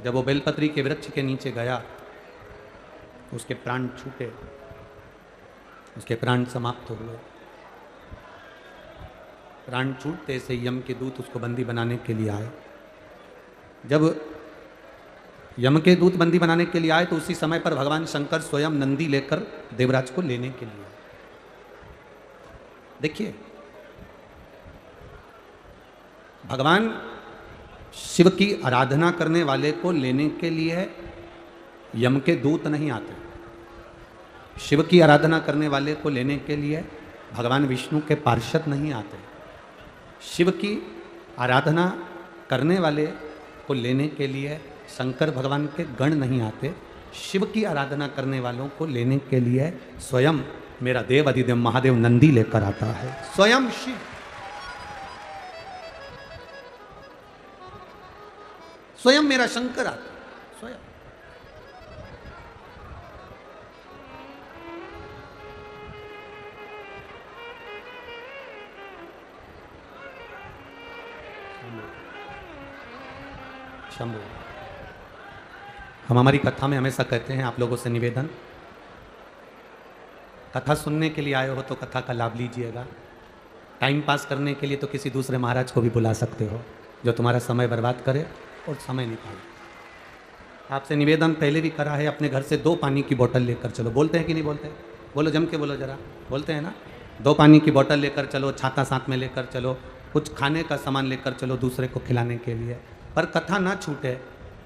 जब वो बेलपत्री के वृक्ष के नीचे गया उसके प्राण छूटे, उसके प्राण समाप्त हो गए। प्राण छूटते से यम के दूत उसको बंदी बनाने के लिए आए। जब यम के दूत बंदी बनाने के लिए आए तो उसी समय पर भगवान शंकर स्वयं नंदी लेकर देवराज को लेने के लिए आए। देखिए, भगवान शिव की आराधना करने वाले को लेने के लिए यम के दूत नहीं आते। शिव की आराधना करने वाले को लेने के लिए भगवान विष्णु के पार्षद नहीं आते। शिव की आराधना करने वाले को लेने के लिए शंकर भगवान के गण नहीं आते। शिव की आराधना करने वालों को लेने के लिए स्वयं मेरा देव अधिदेव महादेव नंदी लेकर आता है। स्वयं शिव, स्वयं मेरा शंकर आता है, स्वयं। शंभु, हम हमारी कथा में हमेशा कहते हैं आप लोगों से निवेदन, कथा सुनने के लिए आए हो तो कथा का लाभ लीजिएगा। टाइम पास करने के लिए तो किसी दूसरे महाराज को भी बुला सकते हो जो तुम्हारा समय बर्बाद करे और समय निकाले। आपसे निवेदन पहले भी करा है, अपने घर से 2 पानी की बोतल लेकर चलो। बोलते हैं कि नहीं बोलते? बोलो, जम के बोलो जरा। बोलते हैं ना? 2 पानी की बोतल लेकर चलो, छाता साथ में लेकर चलो, कुछ खाने का सामान लेकर चलो दूसरे को खिलाने के लिए। पर कथा ना छूटे।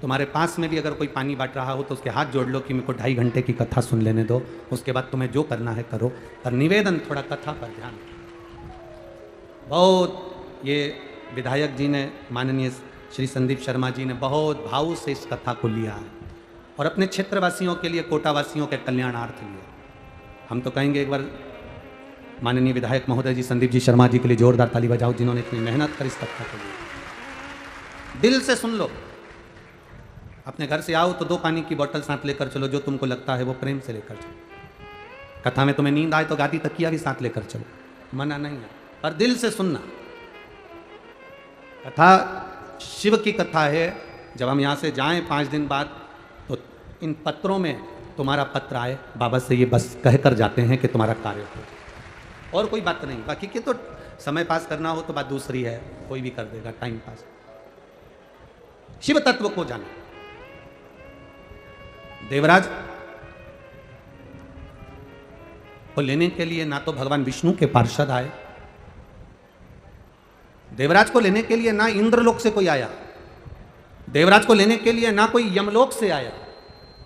तुम्हारे पास में भी अगर कोई पानी बांट रहा हो तो उसके हाथ जोड़ लो कि मेरे को 2.5 घंटे की कथा सुन लेने दो, उसके बाद तुम्हें जो करना है करो। पर निवेदन, थोड़ा कथा पर ध्यान। बहुत ये विधायक जी ने, माननीय श्री संदीप शर्मा जी ने बहुत भाव से इस कथा को लिया है और अपने क्षेत्रवासियों के लिए, कोटावासियों के कल्याणार्थ लिया। हम तो कहेंगे एक बार माननीय विधायक महोदय जी संदीप जी शर्मा जी के लिए जोरदार ताली बजाओ, जिन्होंने इतनी मेहनत कर इस कथा को लिया। दिल से सुन लो। अपने घर से आओ तो 2 पानी की बोतल साथ लेकर चलो, जो तुमको लगता है वो प्रेम से लेकर चलो। कथा में तुम्हें नींद आए तो गादी तकिया भी साथ लेकर चलो, मना नहीं है, पर दिल से सुनना। कथा शिव की कथा है। जब हम यहाँ से जाएं 5 दिन बाद तो इन पत्रों में तुम्हारा पत्र आए, बाबा से ये बस कहकर जाते हैं कि तुम्हारा कार्य हो, और कोई बात नहीं। बाकी की तो समय पास करना हो तो बात दूसरी है, कोई भी कर देगा टाइम पास। शिव तत्व को जाना। देवराज को लेने के लिए ना तो भगवान विष्णु के पार्षद आए, देवराज को लेने के लिए ना इंद्रलोक से कोई आया, देवराज को लेने के लिए ना कोई यमलोक से आया।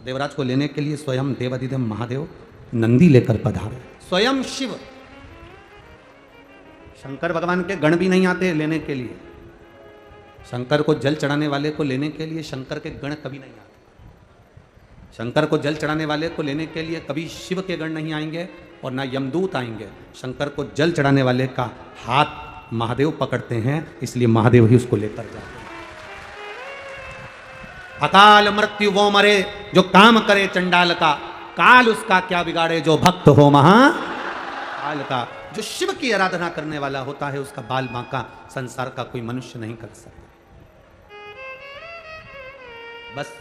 देवराज को लेने के लिए स्वयं देवाधिदेव महादेव नंदी लेकर पधारे। स्वयं शिव, शंकर भगवान के गण भी नहीं आते लेने के लिए। शंकर को जल चढ़ाने वाले को लेने के लिए शंकर के गण कभी नहीं आते। शंकर को जल चढ़ाने वाले को लेने के लिए कभी शिव के गण नहीं आएंगे और ना यमदूत आएंगे। शंकर को जल चढ़ाने वाले का हाथ महादेव पकड़ते हैं, इसलिए महादेव ही उसको लेकर जाते हैं। अकाल मृत्यु वो मरे जो काम करे चंडाल का, काल उसका क्या बिगाड़े जो भक्त हो महाकाल का। जो शिव की आराधना करने वाला होता है उसका बाल बांका संसार का कोई मनुष्य नहीं कर सकता। बस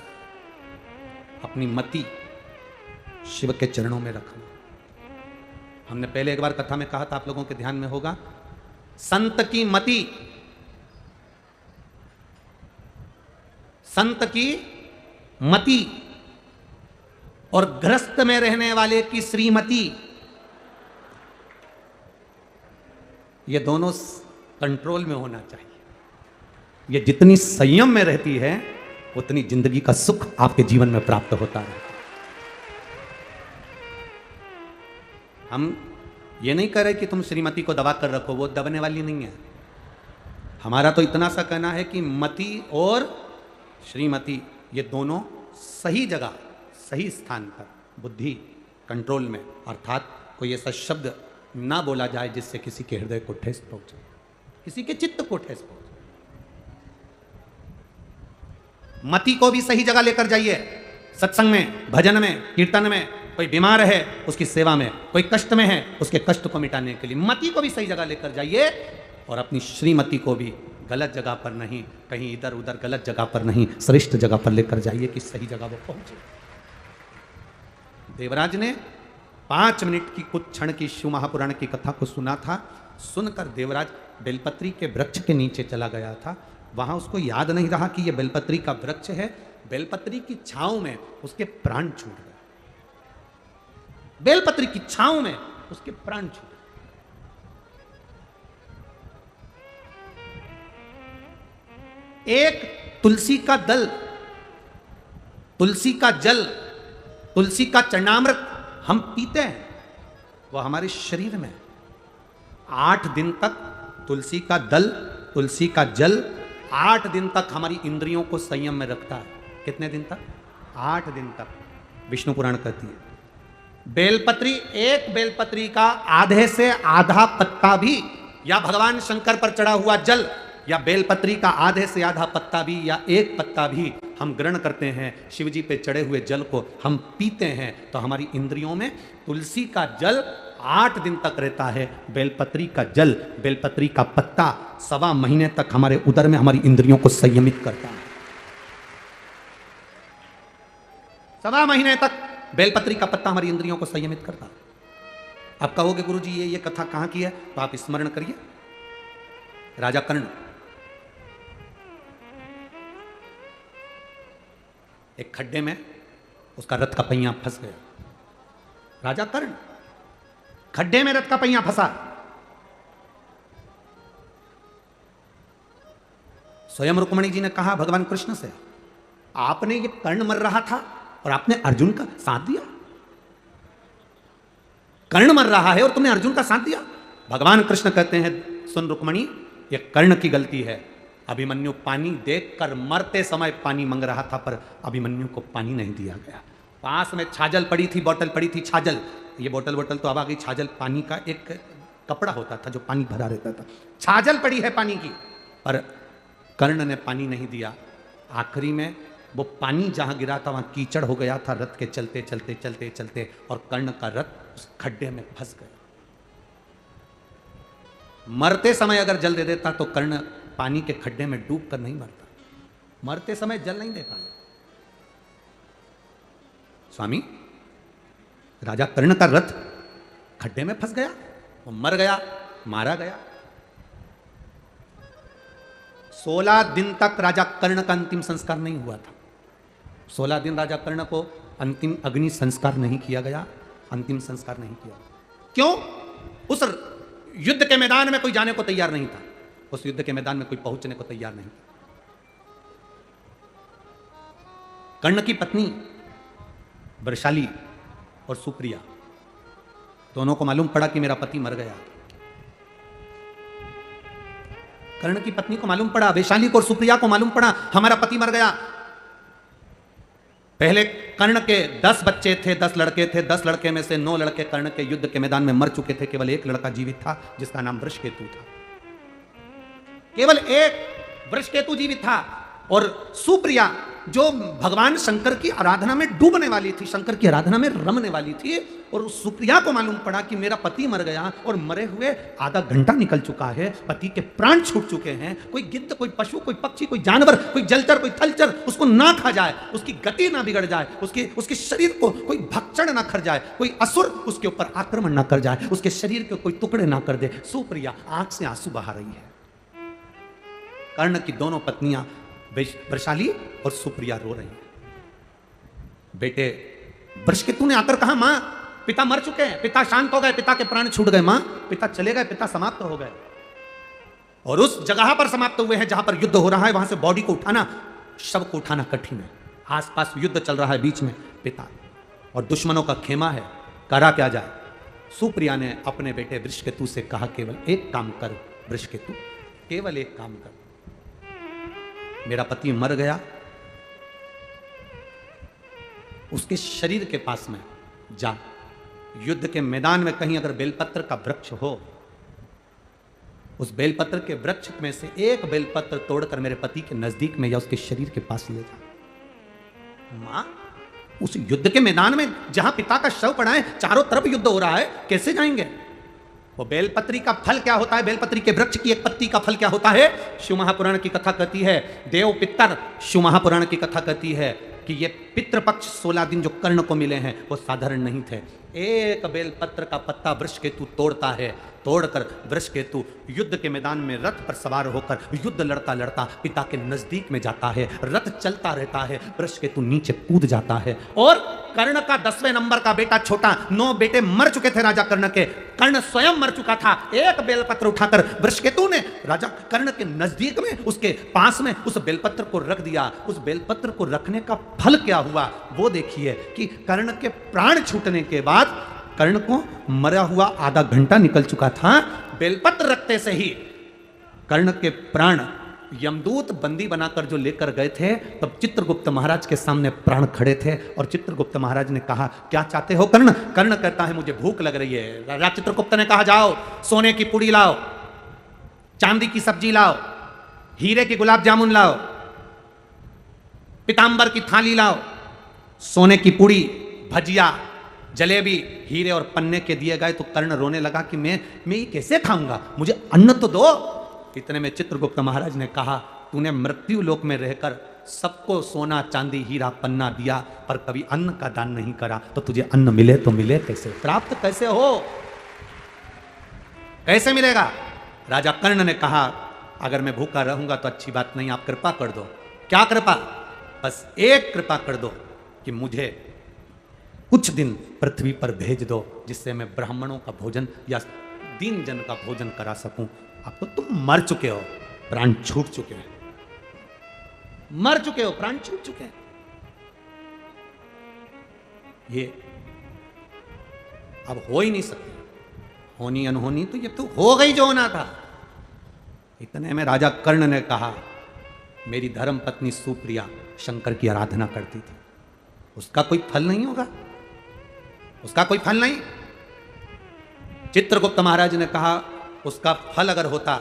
अपनी मति शिव के चरणों में रखना। हमने पहले एक बार कथा में कहा था, आप लोगों के ध्यान में होगा, संत की मति, संत की मति और ग्रस्त में रहने वाले की श्रीमती, ये दोनों कंट्रोल में होना चाहिए। ये जितनी संयम में रहती है उतनी जिंदगी का सुख आपके जीवन में प्राप्त होता है। हम ये नहीं कह रहे कि तुम श्रीमती को दबा कर रखो, वो दबने वाली नहीं है। हमारा तो इतना सा कहना है कि मति और श्रीमती ये दोनों सही जगह सही स्थान पर बुद्धि कंट्रोल में, अर्थात कोई ऐसा शब्द ना बोला जाए जिससे किसी के हृदय को ठेस पहुंचे, किसी के चित्त को ठेस पहुंचे। मति को भी सही जगह लेकर जाइए, सत्संग में, भजन में, कीर्तन में। कोई बीमार है उसकी सेवा में, कोई कष्ट में है उसके कष्ट को मिटाने के लिए मति को भी सही जगह लेकर जाइए, और अपनी श्रीमती को भी गलत जगह पर नहीं, कहीं इधर उधर गलत जगह पर नहीं, श्रेष्ठ जगह पर लेकर जाइए कि सही जगह वो पहुंचे। देवराज ने 5 मिनट की कुछ क्षण की शिव महापुराण की कथा को सुना था। सुनकर देवराज बेलपत्री के वृक्ष के नीचे चला गया था। वहां उसको याद नहीं रहा कि यह बेलपत्री का वृक्ष है। बेलपत्री की छांव में उसके प्राण छूट गए। बेलपत्री की छांव में उसके प्राण छूट गए। एक तुलसी का दल, तुलसी का जल, तुलसी का चरणामृत हम पीते हैं, वह हमारे शरीर में 8 दिन तक तुलसी का दल, तुलसी का जल 8 दिन तक हमारी इंद्रियों को संयम में रखता है। कितने दिन तक? 8 दिन तक। विष्णु पुराण कहती है बेलपत्री, एक बेलपत्री का आधे से आधा पत्ता भी, या भगवान शंकर पर चढ़ा हुआ जल, या बेलपत्री का आधे से आधा पत्ता भी, या एक पत्ता भी हम ग्रहण करते हैं, शिवजी पे चढ़े हुए जल को हम पीते हैं, तो हमारी इंद्रियों में तुलसी का जल 8 दिन तक रहता है। बेलपत्री का जल, बेलपत्री का पत्ता 1.25 महीने तक हमारे उदर में हमारी इंद्रियों को संयमित करता है। 1.25 महीने तक बेलपत्री का पत्ता हमारी इंद्रियों को संयमित करता है। आप कहोगे गुरुजी ये कथा कहां की है, तो आप स्मरण करिए राजा कर्ण। एक खड्डे में उसका रथ का पहिया फंस गया। राजा कर्ण खड्डे में रथ का पहिया फंसा। स्वयं रुक्मणी जी ने कहा भगवान कृष्ण से, आपने ये कर्ण मर रहा था और आपने अर्जुन का साथ दिया। कर्ण मर रहा है और तुमने अर्जुन का साथ दिया। भगवान कृष्ण कहते हैं, सुन रुक्मणी, ये कर्ण की गलती है। अभिमन्यु पानी देखकर मरते समय पानी मांग रहा था, पर अभिमन्यु को पानी नहीं दिया गया। पास में छाजल पड़ी थी, बोतल पड़ी थी, छाजल, ये बोतल तो अब आ गई, छाजल पानी का एक कपड़ा होता था जो पानी भरा रहता था। छाजल पड़ी है पानी की, पर कर्ण ने पानी नहीं दिया। आखिरी में वो पानी जहां गिरा था वहां कीचड़ हो गया था रथ के चलते चलते चलते चलते, और कर्ण का रथ उस खड्डे में फंस गया। मरते समय अगर जल दे देता तो कर्ण पानी के खड्डे में डूब कर नहीं मरता। मरते समय जल नहीं दे पाया। स्वामी, राजा कर्ण का रथ खड्डे में फंस गया, वो मर गया, मारा गया। 16 दिन तक राजा कर्ण का अंतिम संस्कार नहीं हुआ था। 16 दिन राजा कर्ण को अंतिम अग्नि संस्कार नहीं किया गया, अंतिम संस्कार नहीं किया। क्यों? उस युद्ध के मैदान में कोई जाने को तैयार नहीं था। उस युद्ध के मैदान में कोई पहुंचने को तैयार नहीं था। कर्ण की पत्नी वृषाली और सुप्रिया दोनों को मालूम पड़ा कि मेरा पति मर गया। कर्ण की पत्नी को मालूम पड़ा, वैशाली को और सुप्रिया को मालूम पड़ा हमारा पति मर गया। पहले कर्ण के 10 बच्चे थे, 10 लड़के थे। 10 लड़के में से 9 लड़के कर्ण के युद्ध के मैदान में मर चुके थे। केवल एक लड़का जीवित था जिसका नाम वृषकेतु था। केवल एक वृषकेतु जीवित था। और सुप्रिया जो भगवान शंकर की आराधना में डूबने वाली थी, शंकर की आराधना में रमने वाली थी, और सुप्रिया को मालूम पड़ा कि मेरा पति मर गया और मरे हुए आधा घंटा निकल चुका है, पति के प्राण छूट चुके हैं। कोई गिद्ध, कोई पशु, कोई पक्षी, कोई जानवर, कोई जलचर, कोई थलचर उसको ना खा जाए, उसकी गति ना बिगड़ जाए, उसके शरीर को कोई भक्षण ना कर जाए, कोई असुर उसके ऊपर आक्रमण ना कर जाए, उसके शरीर के कोई टुकड़े ना कर दे। सुप्रिया आंख से आंसू बहा रही है। कर्ण की दोनों पत्नियां वृषाली और सुप्रिया रो रही हैं। बेटे वृषकेतु ने आकर कहा, मां पिता मर चुके हैं, पिता शांत हो गए, पिता के प्राण छूट गए, मां पिता चले गए, पिता समाप्त हो गए। और उस जगह पर समाप्त हुए हैं जहां पर युद्ध हो रहा है, वहां से बॉडी को उठाना, शव को उठाना कठिन है। आसपास युद्ध चल रहा है, बीच में पिता और दुश्मनों का खेमा है, करा क्या जाए। सुप्रिया ने अपने बेटे वृषकेतु से कहा, केवल एक काम कर वृषकेतु, केवल एक काम कर, मेरा पति मर गया, उसके शरीर के पास में जा, युद्ध के मैदान में कहीं अगर बेलपत्र का वृक्ष हो, उस बेलपत्र के वृक्ष में से एक बेलपत्र तोड़कर मेरे पति के नजदीक में या उसके शरीर के पास ले जा। मां, उस युद्ध के मैदान में जहां पिता का शव पड़ा है, चारों तरफ युद्ध हो रहा है, कैसे जाएंगे? वो बेलपत्री का फल क्या होता है? बेलपत्री के वृक्ष की एक पत्ती का फल क्या होता है? शिव महापुराण की कथा कहती है, देव पितर, शिव महापुराण की कथा कहती है कि ये पितृपक्ष 16 दिन जो कर्ण को मिले हैं वो साधारण नहीं थे। एक बेलपत्र का पत्ता वृक्ष केतु तोड़ता है, तोड़कर वृक्ष केतु युद्ध के मैदान में रथ पर सवार होकर युद्ध लड़ता लड़ता पिता के नजदीक में जाता है, रथ चलता रहता है, वृक्ष केतु नीचे कूद जाता है और कर्ण का 10वें नंबर का बेटा छोटा, 9 बेटे मर चुके थे राजा कर्ण के, कर्ण स्वयं मर चुका था, एक बेलपत्र उठाकर वृक्ष केतु ने राजा कर्ण के नजदीक में उसके पास में उस बेलपत्र को रख दिया। उस बेलपत्र को रखने का फल क्या हुआ वो देखिए कि कर्ण के प्राण छूटने के बाद कर्ण को मरा हुआ आधा घंटा निकल चुका था, बेलपत्र रखते से ही कर्ण के प्राण यमदूत बंदी बनाकर जो लेकर गए थे, तब चित्रगुप्त महाराज के सामने प्राण खड़े थे और चित्रगुप्त महाराज ने कहा, क्या चाहते हो कर्ण? कर्ण कहता है, मुझे भूख लग रही है। राजा चित्रगुप्त ने कहा, जाओ सोने की पुड़ी लाओ, चांदी की सब्जी लाओ, हीरे की गुलाब जामुन लाओ, पीतांबर की थाली लाओ, सोने की पुड़ी, भजिया, जलेबी, हीरे और पन्ने के दिए गए। तो कर्ण रोने लगा कि मैं ये कैसे खाऊंगा, मुझे अन्न तो दो। इतने में चित्रगुप्त महाराज ने कहा, तूने मृत्यु लोक में रहकर सबको सोना चांदी हीरा पन्ना दिया, पर कभी अन्न का दान नहीं करा, तो तुझे अन्न मिले तो मिले कैसे, प्राप्त कैसे हो, कैसे मिलेगा? राजा कर्ण ने कहा, अगर मैं भूखा रहूंगा तो अच्छी बात नहीं, आप कृपा कर दो। क्या कृपा? बस एक कृपा कर दो कि मुझे कुछ दिन पृथ्वी पर भेज दो, जिससे मैं ब्राह्मणों का भोजन या दीन जन का भोजन करा सकूं। अब तो तुम मर चुके हो, प्राण छूट चुके हैं, मर चुके हो, प्राण छूट चुके हैं। ये अब हो ही नहीं सकती, होनी अनहोनी तो ये तो हो गई जो होना था। इतने में राजा कर्ण ने कहा, मेरी धर्म पत्नी सुप्रिया शंकर की आराधना करती थी, उसका कोई फल नहीं होगा, उसका कोई फल नहीं। चित्रगुप्त महाराज ने कहा, उसका फल अगर होता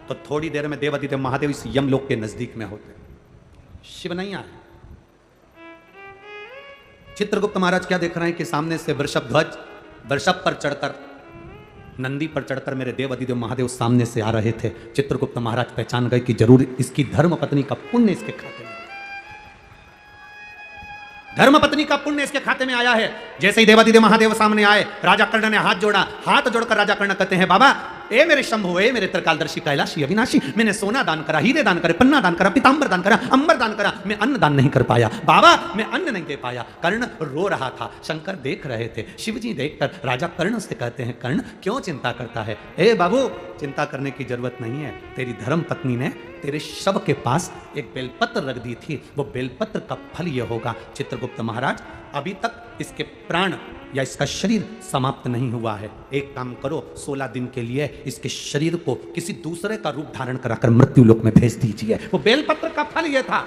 तो थोड़ी देर में देवादिदेव महादेव इस यमलोक के नजदीक में होते। शिव नहीं आए। चित्रगुप्त महाराज क्या देख रहे हैं कि सामने से वृषभ ध्वज, वृषभ पर चढ़कर, नंदी पर चढ़कर मेरे देवादिदेव महादेव सामने से आ रहे थे। चित्रगुप्त महाराज पहचान गए कि जरूर इसकी धर्म पत्नी का पुण्य इसके खाते में, धर्म पत्नी का पुण्य इसके खाते में आया है। जैसे ही देवादिदेव महादेव सामने आए, राजा कर्ण ने हाथ जोड़ा, हाथ जोड़कर राजा कर्ण कहते हैं, बाबा ए मेरे शंभु, ए मेरे त्रिकालदर्शी कैलाशी अविनाशी, मैंने सोना दान करा, हीरे दान करे, पन्ना दान करा, पीतांबर दान करा, अंबर दान करा, मैं अन्न दान नहीं कर पाया। बाबा मैं अन्न नहीं दे पाया। कर्ण रो रहा था, शंकर देख रहे थे। शिवजी देखकर राजा कर्ण से कहते हैं, कर्ण क्यों चिंता करता है? ए बाबू, चिंता करने की जरूरत नहीं है, तेरी धर्म पत्नी ने तेरे शव के पास एक बेलपत्र रख दी थी, वो बेलपत्र का फल यह होगा। चित्रगुप्त महाराज, अभी तक इसके प्राण या इसका शरीर समाप्त नहीं हुआ है, एक काम करो, 16 दिन के लिए इसके शरीर को किसी दूसरे का रूप धारण कराकर मृत्यु लोक में भेज दीजिए। वो बेलपत्र का फल यह था,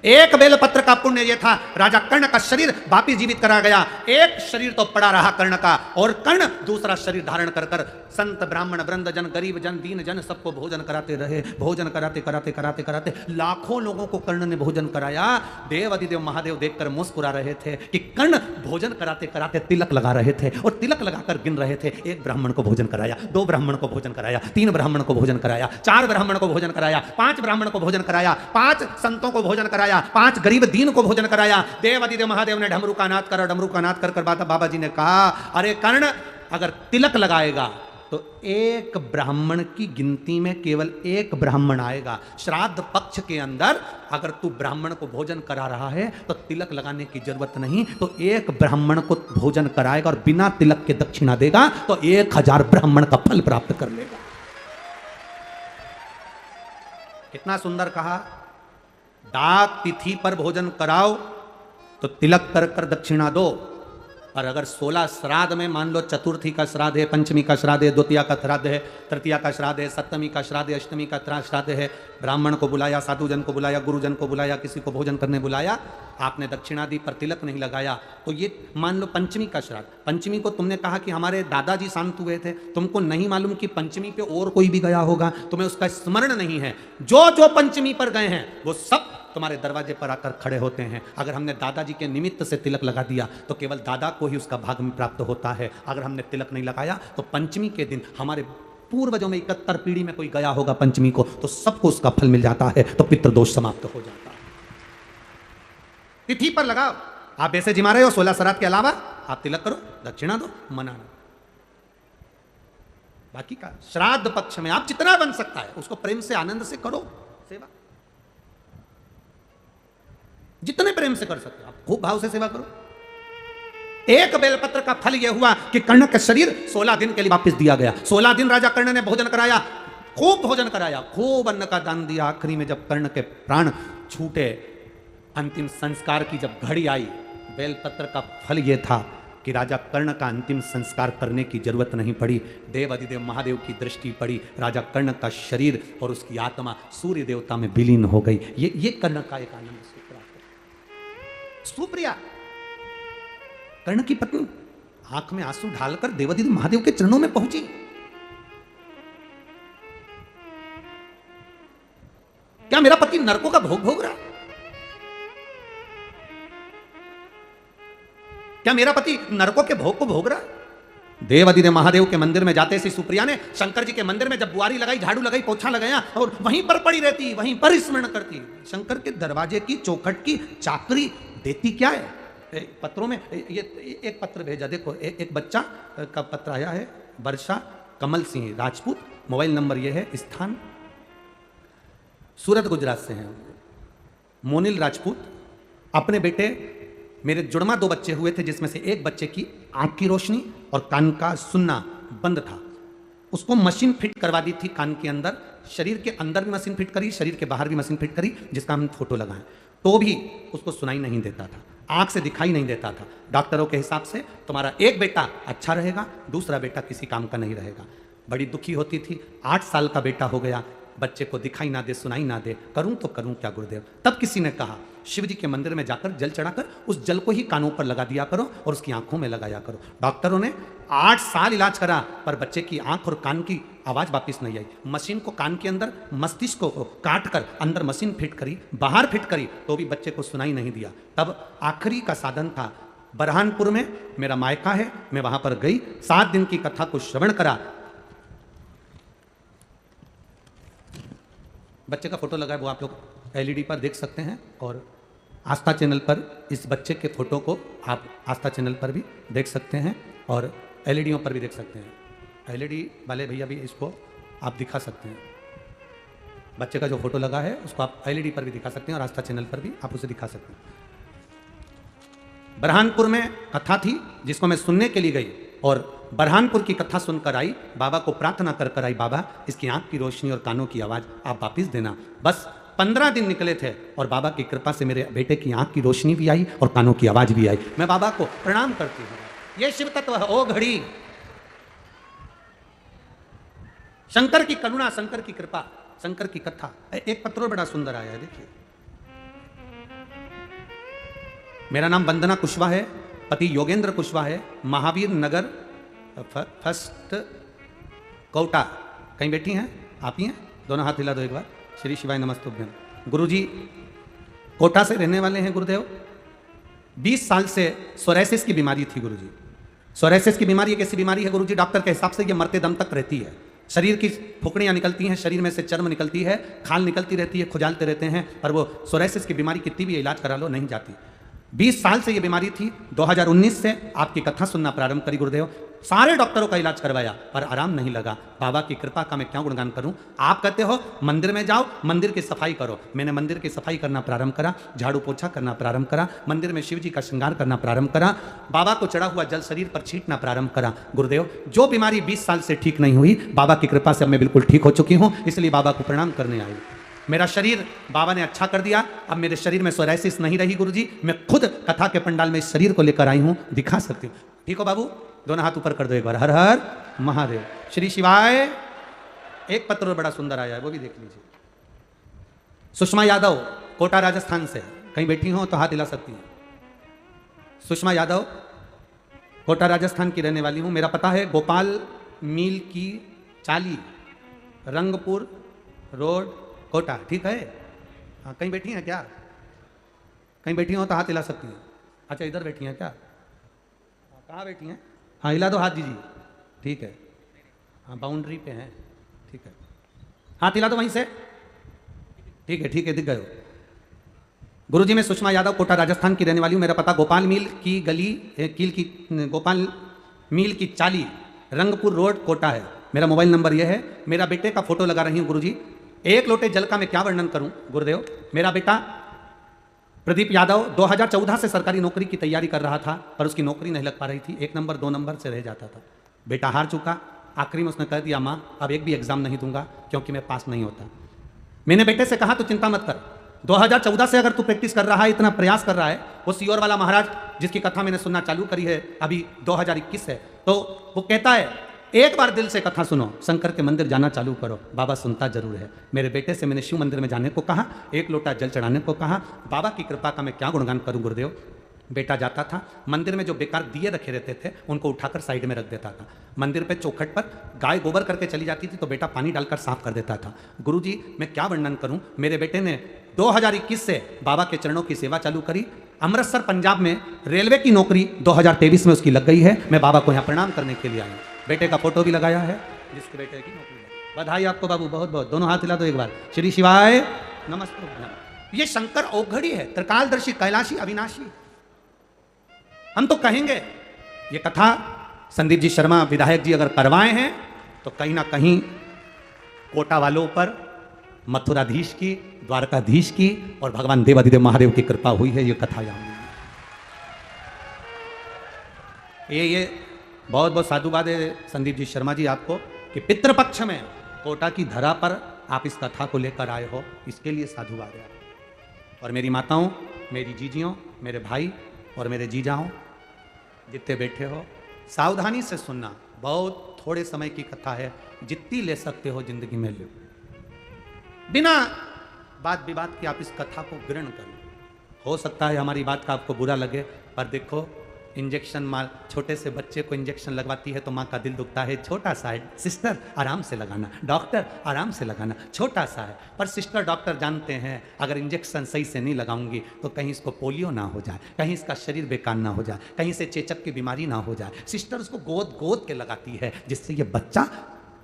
एक बेलपत्र का पुण्य यह था। राजा कर्ण का शरीर वापिस जीवित करा गया, एक शरीर तो पड़ा रहा कर्ण का, और कर्ण दूसरा शरीर धारण कर कर संत ब्राह्मण वृंद जन, गरीब जन, दीन जन सबको भोजन कराते रहे। भोजन कराते कराते कराते कराते लाखों लोगों को कर्ण ने भोजन कराया। देव अधिदेव महादेव देखकर मुस्कुरा रहे थे कि कर्ण भोजन कराते कराते तिलक लगा रहे थे, और तिलक लगाकर गिन रहे थे, एक ब्राह्मण को भोजन कराया, 2 ब्राह्मण को भोजन कराया, 3 ब्राह्मण को भोजन कराया, 4 ब्राह्मण को भोजन कराया, 5 ब्राह्मण को भोजन कराया, 5 संतों को भोजन कराया, 5 गरीब दीन को भोजन कराया। देव अधिदेव महादेव ने डमरू का नाद करा, डमरू का नाद कर बाबा जी ने कहा, अरे कर्ण अगर तिलक लगाएगा तो एक ब्राह्मण की गिनती में केवल एक ब्राह्मण आएगा। श्राद्ध पक्ष के अंदर अगर तू ब्राह्मण को भोजन करा रहा है तो तिलक लगाने की जरूरत नहीं, तो एक ब्राह्मण को भोजन कराएगा और बिना तिलक के दक्षिणा देगा तो 1000 ब्राह्मण का फल प्राप्त कर लेगा। कितना सुंदर कहा, डाक तिथि पर भोजन कराओ तो तिलक कर कर दक्षिणा दो, और अगर 16 श्राद्ध में मान लो चतुर्थी का श्राद्ध है, पंचमी का श्राद्ध है, द्वितीया का श्राद्ध है, तृतीया का श्राद्ध है, सप्तमी का श्राद्ध है, अष्टमी का श्राद्ध है, ब्राह्मण को बुलाया, साधुजन को बुलाया, गुरुजन को बुलाया, किसी को भोजन करने बुलाया, आपने दक्षिणा दी पर तिलक नहीं लगाया, तो ये मान लो पंचमी का श्राद्ध। पंचमी को तुमने कहा कि हमारे दादाजी शांत हुए थे, तुमको नहीं मालूम कि पंचमी पे और कोई भी गया होगा, तुम्हें उसका स्मरण नहीं है। जो जो पंचमी पर गए हैं वो सब तुम्हारे दरवाजे पर आकर खड़े होते हैं। अगर हमने दादाजी के निमित्त से तिलक लगा दिया तो केवल दादा को ही उसका भाग में प्राप्त होता है। अगर हमने तिलक नहीं लगाया तो पंचमी के दिन हमारे पूर्वजों में 71 पीढ़ी में कोई गया होगा पंचमी को, तो सबको उसका फल मिल जाता है, तो पितृदोष समाप्त हो जाता है। तिथि पर लगाओ, आप ऐसे जिमा रहे हो 16 श्राद्ध के अलावा आप तिलक करो, दक्षिणा दो, मनाना। बाकी का श्राद्ध पक्ष में आप जितना बन सकता है उसको प्रेम से आनंद से करो सेवा, जितने प्रेम से कर सकते हो आप खूब भाव से सेवा करो। एक बेलपत्र का फल यह हुआ कि कर्ण का शरीर 16 दिन के लिए वापस दिया गया। 16 दिन राजा कर्ण ने भोजन कराया, खूब भोजन कराया, खूब अन्न का दान दिया। आखिरी में जब कर्ण के प्राण छूटे, अंतिम संस्कार की जब घड़ी आई, बेलपत्र का फल यह था कि राजा कर्ण का अंतिम संस्कार करने की जरूरत नहीं पड़ी। देव अधिदेव महादेव की दृष्टि पड़ी, राजा कर्ण का शरीर और उसकी आत्मा सूर्य देवता में विलीन हो गई। ये कर्ण का एक आनंद सूत्र। सुप्रिया कर्ण की पत्नी आंख में आंसू ढालकर देवाधिदेव महादेव के चरणों में पहुंची। क्या मेरा पति नरकों का भोग भोग रहा? क्या मेरा पति नरकों के भोग को भोग रहा? देवाधिदेव महादेव के मंदिर में जाते सी सुप्रिया ने शंकर जी के मंदिर में जब बुआरी लगाई, झाड़ू लगाई, पोछा लगाया और वहीं पर पड़ी रहती, वहीं पर स्मरण करती। शंकर के दरवाजे की चौखट की चाकरी देती क्या है? पत्रों में ये एक पत्र भेजा, देखो एक बच्चा का पत्र आया है, वर्षा कमल सिंह राजपूत, मोबाइल नंबर ये है, स्थान सूरत गुजरात से हैं। मोनिल राजपूत अपने बेटे, मेरे जुड़वा 2 बच्चे हुए थे जिसमें से एक बच्चे की आंख की रोशनी और कान का सुनना बंद था, उसको मशीन फिट करवा दी थी कान के अंदर, शरीर के अंदर भी मशीन फिट करी, शरीर के बाहर भी मशीन फिट करी, जिसका हम फोटो लगाएं, तो भी उसको सुनाई नहीं देता था, आंख से दिखाई नहीं देता था। डॉक्टरों के हिसाब से तुम्हारा एक बेटा अच्छा रहेगा, दूसरा बेटा किसी काम का नहीं रहेगा। बड़ी दुखी होती थी। 8 साल का बेटा हो गया, बच्चे को दिखाई ना दे, सुनाई ना दे, करूं तो करूं क्या गुरुदेव? तब किसी ने कहा शिव जी के मंदिर में जाकर जल चढ़ाकर उस जल को ही कानों पर लगा दिया करो और उसकी आंखों में लगाया करो। डॉक्टरों ने 8 साल इलाज करा पर बच्चे की आंख और कान की आवाज वापस नहीं आई। मशीन को कान के अंदर मस्तिष्क को काट कर अंदर मशीन फिट करी, बाहर फिट करी, तो भी बच्चे को सुनाई नहीं दिया। तब आखिरी का साधन था, बरहानपुर में मेरा मायका है, मैं वहां पर गई, 7 दिन की कथा को श्रवण करा। बच्चे का फोटो लगा है, वो आप लोग एलईडी पर देख सकते हैं और आस्था चैनल पर इस बच्चे के फोटो को आप आस्था चैनल पर भी देख सकते हैं और एलईडीओं पर भी देख सकते हैं। एलईडी वाले भैया भी इसको आप दिखा सकते हैं। बच्चे का जो फोटो लगा है उसको आप एलईडी पर भी दिखा सकते हैं और आस्था चैनल पर भी आप उसे दिखा सकते हैं। बरहानपुर में कथा थी जिसको मैं सुनने के लिए गई और बरहानपुर की कथा सुनकर आई, बाबा को प्रार्थना कर कर आई, बाबा इसकी आंख की रोशनी और कानों की आवाज़ आप वापिस देना। बस 15 दिन निकले थे और बाबा की कृपा से मेरे बेटे की आंख की रोशनी भी आई और कानों की आवाज़ भी आई। मैं बाबा को प्रणाम करती हूँ। ये शिव तत्व है। ओ घड़ी शंकर की करुणा, शंकर की कृपा, शंकर की कथा। एक पत्र बड़ा सुंदर आया है, देखिए। मेरा नाम वंदना कुशवाहा है, पति योगेंद्र कुशवाहा है, महावीर नगर फर्स्ट कोटा। कहीं बैठी हैं आप ही हैं? दोनों हाथ हिला दो एक बार। श्री शिवाय नमस्तुभ्यम। गुरुजी कोटा से रहने वाले हैं गुरुदेव। 20 साल से सोराइसिस की बीमारी थी गुरुजी। सोराइसिस की बीमारी एक ऐसी बीमारी है गुरुजी, डॉक्टर के हिसाब से ये मरते दम तक रहती है। शरीर की फुकड़ियाँ निकलती हैं, शरीर में से चर्म निकलती है, खाल निकलती रहती है, खुजालते रहते हैं, पर वो सोराइसिस की बीमारी कितनी भी इलाज करा लो नहीं जाती। 20 साल से ये बीमारी थी। 2019 से आपकी कथा सुनना प्रारंभ करी गुरुदेव। सारे डॉक्टरों का इलाज करवाया पर आराम नहीं लगा। बाबा की कृपा का मैं क्या गुणगान करूं। आप कहते हो मंदिर में जाओ, मंदिर की सफाई करो। मैंने मंदिर की सफाई करना प्रारंभ करा, झाड़ू पोछा करना प्रारंभ करा, मंदिर में शिव जी का श्रृंगार करना प्रारंभ करा, बाबा को चढ़ा हुआ जल शरीर पर छींटना प्रारंभ करा। गुरुदेव जो बीमारी 20 साल से ठीक नहीं हुई, बाबा की कृपा से अब मैं बिल्कुल ठीक हो चुकी हूं, इसलिए बाबा को प्रणाम करने आई। मेरा शरीर बाबा ने अच्छा कर दिया, अब मेरे शरीर में सोराइसिस नहीं रही गुरुजी, मैं खुद कथा के पंडाल में इस शरीर को लेकर आई हूं, दिखा सकती हूं। ठीक हो बाबू, दोनों हाथ ऊपर कर दो एक बार, हर हर महादेव, श्री शिवाय। एक पत्र बड़ा सुंदर आया है, वो भी देख लीजिए। सुषमा यादव, कोटा राजस्थान से, कहीं बैठी हो तो हाथ हिला सकती हैं। सुषमा यादव, कोटा राजस्थान की रहने वाली हूं, मेरा पता है गोपाल मील की चाली, रंगपुर रोड, कोटा। ठीक है, हाँ कहीं बैठी हैं क्या? कहीं बैठी हो तो हाथ हिला सकती हैं। अच्छा इधर बैठी हैं क्या? कहाँ बैठी हैं? हाँ हिला दो हाथ दीजिए। ठीक है, हाँ बाउंड्री पे हैं। ठीक है, हाथ हिला दो वहीं से। ठीक है ठीक है, दिख गए हो। गुरुजी मैं सुषमा यादव, कोटा राजस्थान की रहने वाली हूँ, मेरा पता गोपाल मील की गली, गोपाल मील की चाली, रंगपुर रोड, कोटा है। मेरा मोबाइल नंबर यह है। मेरा बेटे का फोटो लगा रही हूँ गुरुजी। एक लोटे जल का मैं क्या वर्णन करूं गुरुदेव। मेरा बेटा प्रदीप यादव 2014 से सरकारी नौकरी की तैयारी कर रहा था, पर उसकी नौकरी नहीं लग पा रही थी, 1 नंबर 2 नंबर से रह जाता था। बेटा हार चुका, आखिरी में उसने कह दिया माँ अब एक भी एग्जाम नहीं दूंगा क्योंकि मैं पास नहीं होता। मैंने बेटे से कहा तू चिंता मत कर, 2014 से अगर तू प्रैक्टिस कर रहा है, इतना प्रयास कर रहा है, वो सीओर वाला महाराज जिसकी कथा मैंने सुनना चालू करी है, अभी 2021 है, तो वो कहता है एक बार दिल से कथा सुनो, शंकर के मंदिर जाना चालू करो, बाबा सुनता जरूर है। मेरे बेटे से मैंने शिव मंदिर में जाने को कहा, 1 लोटा जल चढ़ाने को कहा। बाबा की कृपा का मैं क्या गुणगान करूं गुरुदेव। बेटा जाता था, मंदिर में जो बेकार दिए रखे रहते थे उनको उठाकर साइड में रख देता था। मंदिर पे चौखट पर गाय गोबर करके चली जाती थी तो बेटा पानी डालकर साफ कर देता था। गुरुजी मैं क्या वर्णन करूं, मेरे बेटे ने 2021 से बाबा के चरणों की सेवा चालू करी। अमृतसर पंजाब में रेलवे की नौकरी 2023 में उसकी लग गई है। मैं बाबा को यहाँ प्रणाम करने के लिए आई हूँ। बेटे का फोटो भी लगाया है, जिसके बेटे की नौकरी है। बधाई आपको बाबू, बहुत बहुत। दोनों हाथ हिला दो एक बार, श्री शिवाय नमस्ते। ये शंकर औघड़ी है, त्रिकालदर्शी, कैलाशी, अविनाशी। हम तो कहेंगे ये कथा संदीप जी शर्मा विधायक जी अगर करवाए हैं तो कहीं ना कहीं कोटा वालों पर मथुराधीश की, द्वारकाधीश की और भगवान देवाधिदेव महादेव की कृपा हुई है। ये कथा यहाँ ये बहुत बहुत साधुवाद है संदीप जी शर्मा जी आपको कि पितृपक्ष में कोटा की धरा पर आप इस कथा को लेकर आए हो, इसके लिए साधुवाद है। और मेरी माताओं, मेरी जीजियों, मेरे भाई और मेरे जीजाओं जितने बैठे हो, सावधानी से सुनना। बहुत थोड़े समय की कथा है, जितनी ले सकते हो जिंदगी में लो, बिना बात विवाद के आप इस कथा को ग्रहण करो। हो सकता है हमारी बात का आपको बुरा लगे, पर देखो इंजेक्शन मार, छोटे से बच्चे को इंजेक्शन लगवाती है तो माँ का दिल दुखता है, छोटा सा है, सिस्टर आराम से लगाना, डॉक्टर आराम से लगाना, छोटा सा है। पर सिस्टर डॉक्टर जानते हैं अगर इंजेक्शन सही से नहीं लगाऊंगी तो कहीं इसको पोलियो ना हो जाए, कहीं इसका शरीर बेकार ना हो जाए, कहीं से चेचक की बीमारी ना हो जाए। सिस्टर उसको गोद गोद के लगाती है जिससे ये बच्चा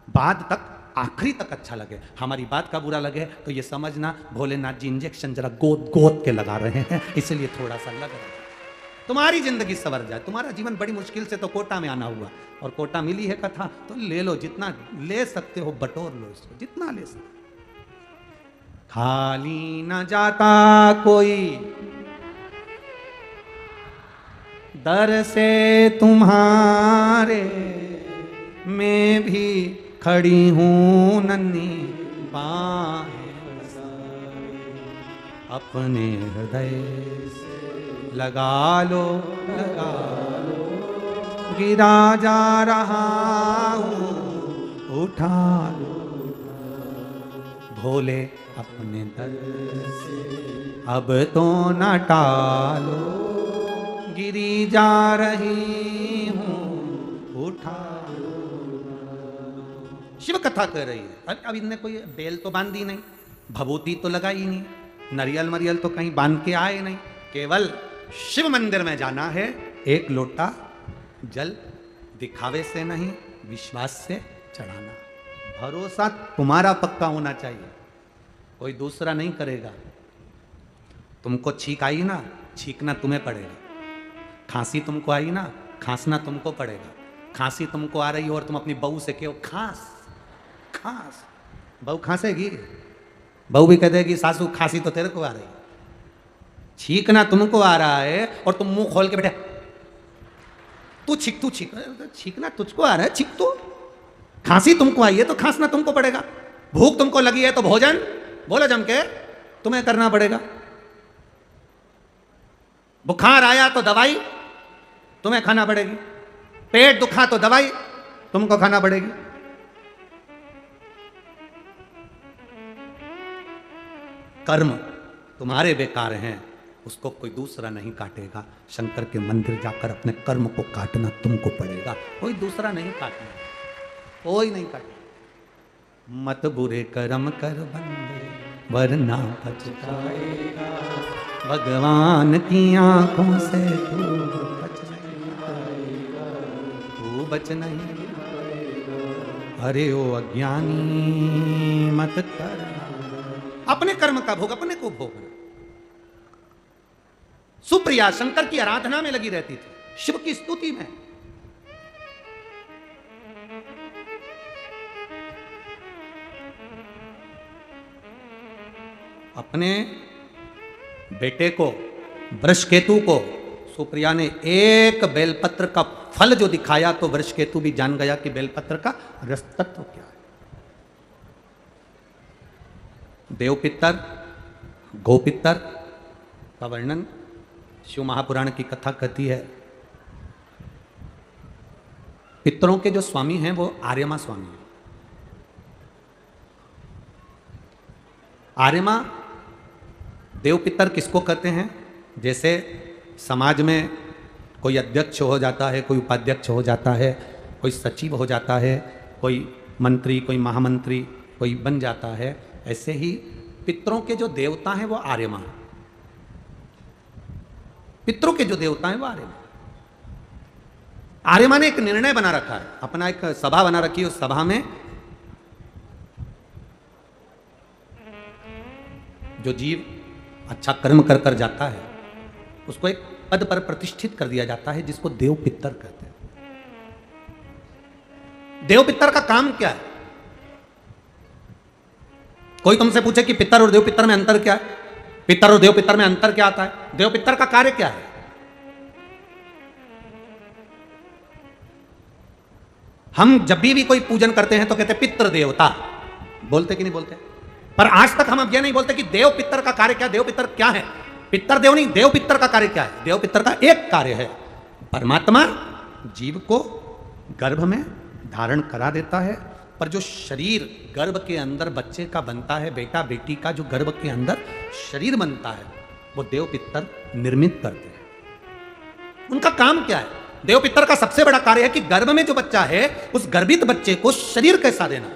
बाद तक, आखिरी तक अच्छा लगे। हमारी बात का बुरा लगे तो ये समझना भोलेनाथ जी इंजेक्शन जरा गोद गोद के लगा रहे हैं, इसलिए थोड़ा सा लग रहा है। तुम्हारी जिंदगी सवर जाए, तुम्हारा जीवन बड़ी मुश्किल से तो कोटा में आना हुआ, और कोटा मिली है कथा तो ले लो, जितना ले सकते हो बटोर लो इसको, जितना ले सकते। खाली न जाता कोई दर से तुम्हारे, मैं भी खड़ी हूं नन्ही बाहें अपने हृदय से लगा लो, गिरा जा रहा हूँ उठा लो, भोले अपने दर से अब तो न टालो, गिरी जा रही हूँ उठा लो। शिव कथा कर रही है। अब इनने कोई बेल तो बांधी नहीं, भभूति तो लगाई नहीं, नरियल मरियल तो कहीं बांध के आए नहीं, केवल शिव मंदिर में जाना है, 1 लोटा जल, दिखावे से नहीं विश्वास से चढ़ाना। भरोसा तुम्हारा पक्का होना चाहिए, कोई दूसरा नहीं करेगा। तुमको छींक आई ना, छींकना तुम्हें पड़ेगा। खांसी तुमको आई ना, खांसना तुमको पड़ेगा। खांसी तुमको आ रही हो और तुम अपनी बहू से कहो खांस खांस, बहू खांसेगी, बहू भी कह देगी सासू खांसी तो तेरे को आ रही है। छींकना तुमको आ रहा है और तुम मुंह खोल के बैठे तू छींकना तुझको आ रहा है, छींक तू। खांसी तुमको आई है तो खांसना तुमको पड़ेगा। भूख तुमको लगी है तो भोजन बोलो जम के, तुम्हें करना पड़ेगा। बुखार आया तो दवाई तुम्हें खाना पड़ेगी, पेट दुखा तो दवाई तुमको खाना पड़ेगी। कर्म तुम्हारे बेकार हैं, उसको कोई दूसरा नहीं काटेगा। शंकर के मंदिर जाकर अपने कर्म को काटना तुमको पड़ेगा, कोई दूसरा नहीं काटना, कोई नहीं काटेगा। मत बुरे कर्म कर बंदे वरना पछताएगा, भगवान की आंखों से तू बच नहीं पाएगा, तू बच नहीं पाएगा। अरे ओ अज्ञानी मत कर, अपने कर्म का भोग अपने को भोगना। सुप्रिया शंकर की आराधना में लगी रहती थी, शिव की स्तुति में। अपने बेटे को वृषकेतु को सुप्रिया ने एक बेलपत्र का फल जो दिखाया तो वृषकेतु भी जान गया कि बेलपत्र का रस तत्व क्या है। देवपितर गोपितर का वर्णन शिव महापुराण की कथा कहती है। पितरों के जो स्वामी हैं वो आर्यमा स्वामी हैं। आर्यमा देवपितर किसको कहते हैं? जैसे समाज में कोई अध्यक्ष हो जाता है, कोई उपाध्यक्ष हो जाता है, कोई सचिव हो जाता है, कोई मंत्री, कोई महामंत्री, कोई बन जाता है, ऐसे ही पितरों के जो देवता हैं वो आर्यमा हैं। पितरों के जो देवता हैं वो आर्यमा। आर्यमा ने एक निर्णय बना रखा है, अपना एक सभा बना रखी है। उस सभा में जो जीव अच्छा कर्म कर कर जाता है उसको एक पद पर प्रतिष्ठित कर दिया जाता है, जिसको देव पितर कहते हैं। देव पितर का काम क्या है? कोई तुमसे पूछे कि पितर और देव पितर में अंतर क्या है, पितर और देव पितर में अंतर क्या आता है, देव पितर का कार्य क्या है? हम जब भी कोई पूजन करते हैं तो कहते हैं पितृ देवता, बोलते कि नहीं बोलते? पर आज तक हम अब यह नहीं बोलते कि देव पितर का कार्य क्या, देव पितर क्या है। पितर देव नहीं, देव पितर का कार्य क्या है? देव पितर का एक कार्य है, परमात्मा जीव को गर्भ में धारण करा देता है, पर जो शरीर गर्भ के अंदर बच्चे का बनता है, बेटा बेटी का जो गर्भ के अंदर शरीर बनता है, वो देव पितर निर्मित करते हैं। उनका काम क्या है? देव पितर का सबसे बड़ा कार्य है कि गर्भ में जो बच्चा है उस गर्भित बच्चे को शरीर कैसा देना,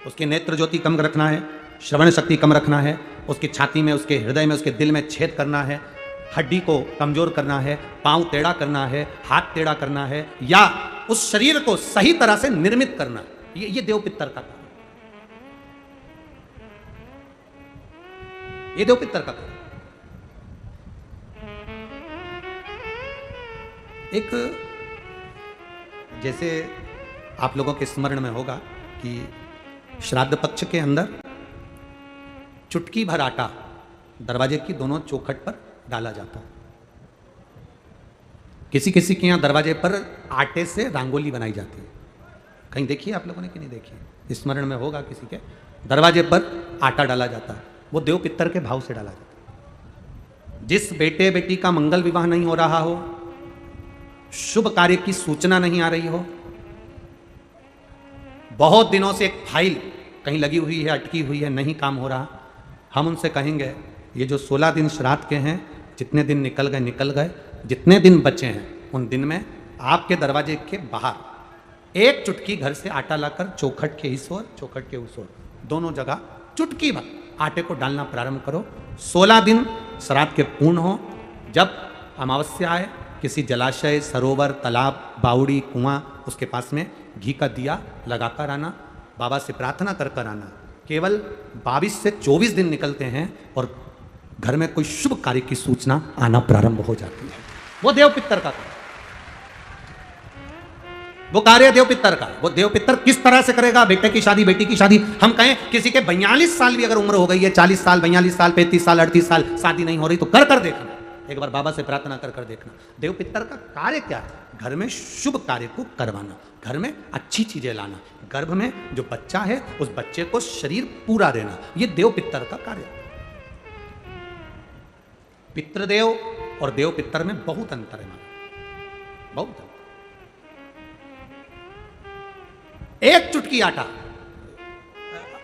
उसकी नेत्र ज्योति कम रखना है, श्रवण शक्ति कम रखना है, उसकी छाती में, उसके हृदय में, उसके दिल में छेद करना है, हड्डी को कमजोर करना है, पांव टेढ़ा करना है, हाथ टेढ़ा करना है, या उस शरीर को सही तरह से निर्मित करना। ये देव पितर का काम, ये देव पितर का काम। एक जैसे आप लोगों के स्मरण में होगा कि श्राद्ध पक्ष के अंदर चुटकी भर आटा दरवाजे की दोनों चौखट पर डाला जाता है। किसी किसी के यहाँ दरवाजे पर आटे से रंगोली बनाई जाती है, कहीं देखिए आप लोगों ने कि नहीं देखी? स्मरण में होगा किसी के, दरवाजे पर आटा डाला जाता है, वो देव पितर के भाव से डाला जाता है। जिस बेटे बेटी का मंगल विवाह नहीं हो रहा हो, शुभ कार्य की सूचना नहीं आ रही हो, बहुत दिनों से एक फाइल कहीं लगी हुई है, अटकी हुई है, नहीं काम हो रहा, हम उनसे कहेंगे ये जो 16 दिन श्राद्ध के हैं, जितने दिन निकल गए निकल गए, जितने दिन बचे हैं उन दिन में आपके दरवाजे के बाहर एक चुटकी घर से आटा लाकर चौखट के इस ओर चौखट के उस ओर दोनों जगह चुटकी भर आटे को डालना प्रारंभ करो। 16 दिन श्राद्ध के पूर्ण हो। जब अमावस्या आए, किसी जलाशय, सरोवर, तालाब, बावड़ी, कुआं, उसके पास में घी का दिया लगाकर आना, बाबा से प्रार्थना कर कर आना। केवल 22 से 24 दिन निकलते हैं और घर में कोई शुभ कार्य की सूचना आना प्रारंभ हो जाती है। वो देव पितर का कार्य, वो कार्य देव पितर का। वो देव पितर किस तरह से करेगा? बेटे की शादी, बेटी की शादी, हम कहें किसी के 42 साल भी अगर उम्र हो गई है, 40 साल, 42 साल, 35 साल, 38 साल, शादी नहीं हो रही, तो कर कर देखना, एक बार बाबा से प्रार्थना कर कर देखना। देव पितर का कार्य क्या है? घर में शुभ कार्य को करवाना, घर में अच्छी चीजें लाना, गर्भ में जो बच्चा है उस बच्चे को शरीर पूरा देना, ये देव पितर का कार्य है। पितृदेव और देव पितर में बहुत अंतर है, बहुत अंतर। एक चुटकी आटा,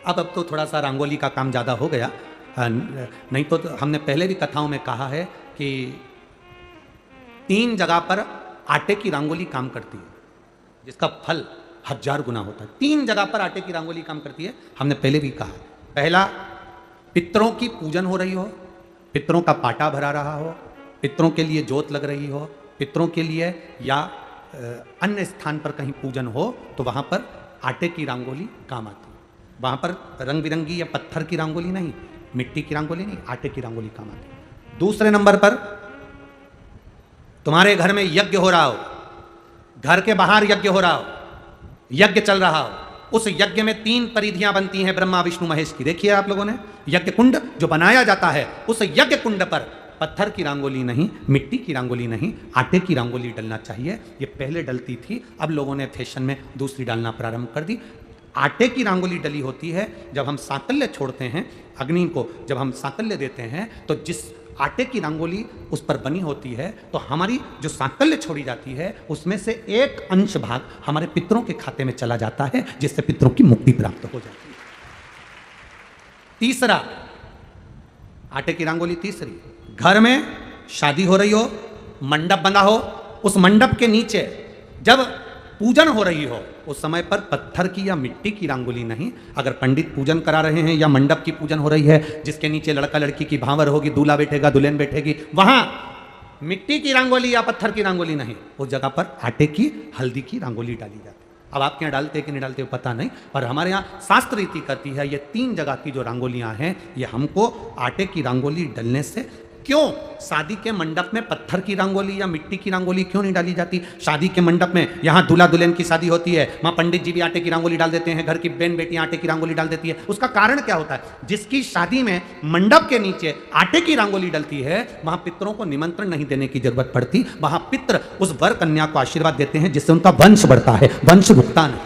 अब तो थोड़ा सा रंगोली का काम ज्यादा हो गया, नहीं तो हमने पहले भी कथाओं में कहा है कि 3 जगह पर आटे की रंगोली काम करती है, जिसका फल 1000 गुना होता है। 3 जगह पर आटे की रंगोली काम करती है, हमने पहले भी कहा। पहला, पितरों की पूजन हो रही हो, पितरों का पाटा भरा रहा हो, पितरों के लिए जोत लग रही हो, पितरों के लिए या अन्य स्थान पर कहीं पूजन हो, तो वहां पर आटे की रंगोली काम आती है। वहां पर रंग बिरंगी या पत्थर की रंगोली नहीं, मिट्टी की रंगोली नहीं, आटे की रंगोली काम आती है। दूसरे नंबर पर, तुम्हारे घर में यज्ञ हो रहा हो, घर के बाहर यज्ञ हो रहा हो, यज्ञ चल रहा हो, उस यज्ञ में 3 परिधियां बनती हैं ब्रह्मा विष्णु महेश की। देखिए आप लोगों ने, यज्ञ कुंड जो बनाया जाता है, उस यज्ञ कुंड पर पत्थर की रंगोली नहीं, मिट्टी की रंगोली नहीं, आटे की रंगोली डलना चाहिए। ये पहले डलती थी, अब लोगों ने फैशन में दूसरी डालना प्रारंभ कर दी। आटे की रंगोली डली होती है जब हम सांकल्य छोड़ते हैं, अग्नि को जब हम सांकल्य देते हैं, तो जिस आटे की रंगोली उस पर बनी होती है, तो हमारी जो सांकल्य छोड़ी जाती है उसमें से एक अंश भाग हमारे पितरों के खाते में चला जाता है, जिससे पितरों की मुक्ति प्राप्त हो जाती है। तीसरा, आटे की रंगोली तीसरी, घर में शादी हो रही हो, मंडप बंधा हो, उस मंडप के नीचे जब पूजन हो रही हो, उस समय पर पत्थर की या मिट्टी की रंगोली नहीं। अगर पंडित पूजन करा रहे हैं या मंडप की पूजन हो रही है, जिसके नीचे लड़का लड़की की भांवर होगी, दूल्हा बैठेगा, दुल्हन बैठेगी, वहां मिट्टी की रंगोली या पत्थर की रंगोली नहीं, उस जगह पर आटे की, हल्दी की रंगोली डाली जाती है। अब आपके यहाँ डालते कि नहीं डालते पता नहीं, पर हमारे यहाँ शास्त्र रीति करती है, ये 3 जगह की जो रंगोलियां हैं, ये हमको आटे की रंगोली डलने से। क्यों शादी के मंडप में पत्थर की रंगोली या मिट्टी की रंगोली क्यों नहीं डाली जाती? शादी के मंडप में, यहाँ दूल्हा दुल्हन की शादी होती है, वहाँ पंडित जी भी आटे की रंगोली डाल देते हैं, घर की बहन बेटियां आटे की रंगोली डाल देती है। उसका कारण क्या होता है? जिसकी शादी में मंडप के नीचे आटे की रंगोली डलती है, वहां पितरों को निमंत्रण नहीं देने की जरूरत पड़ती, वहां पितर उस वर कन्या को आशीर्वाद देते हैं, जिससे उनका वंश बढ़ता है, वंश रुकता नहीं।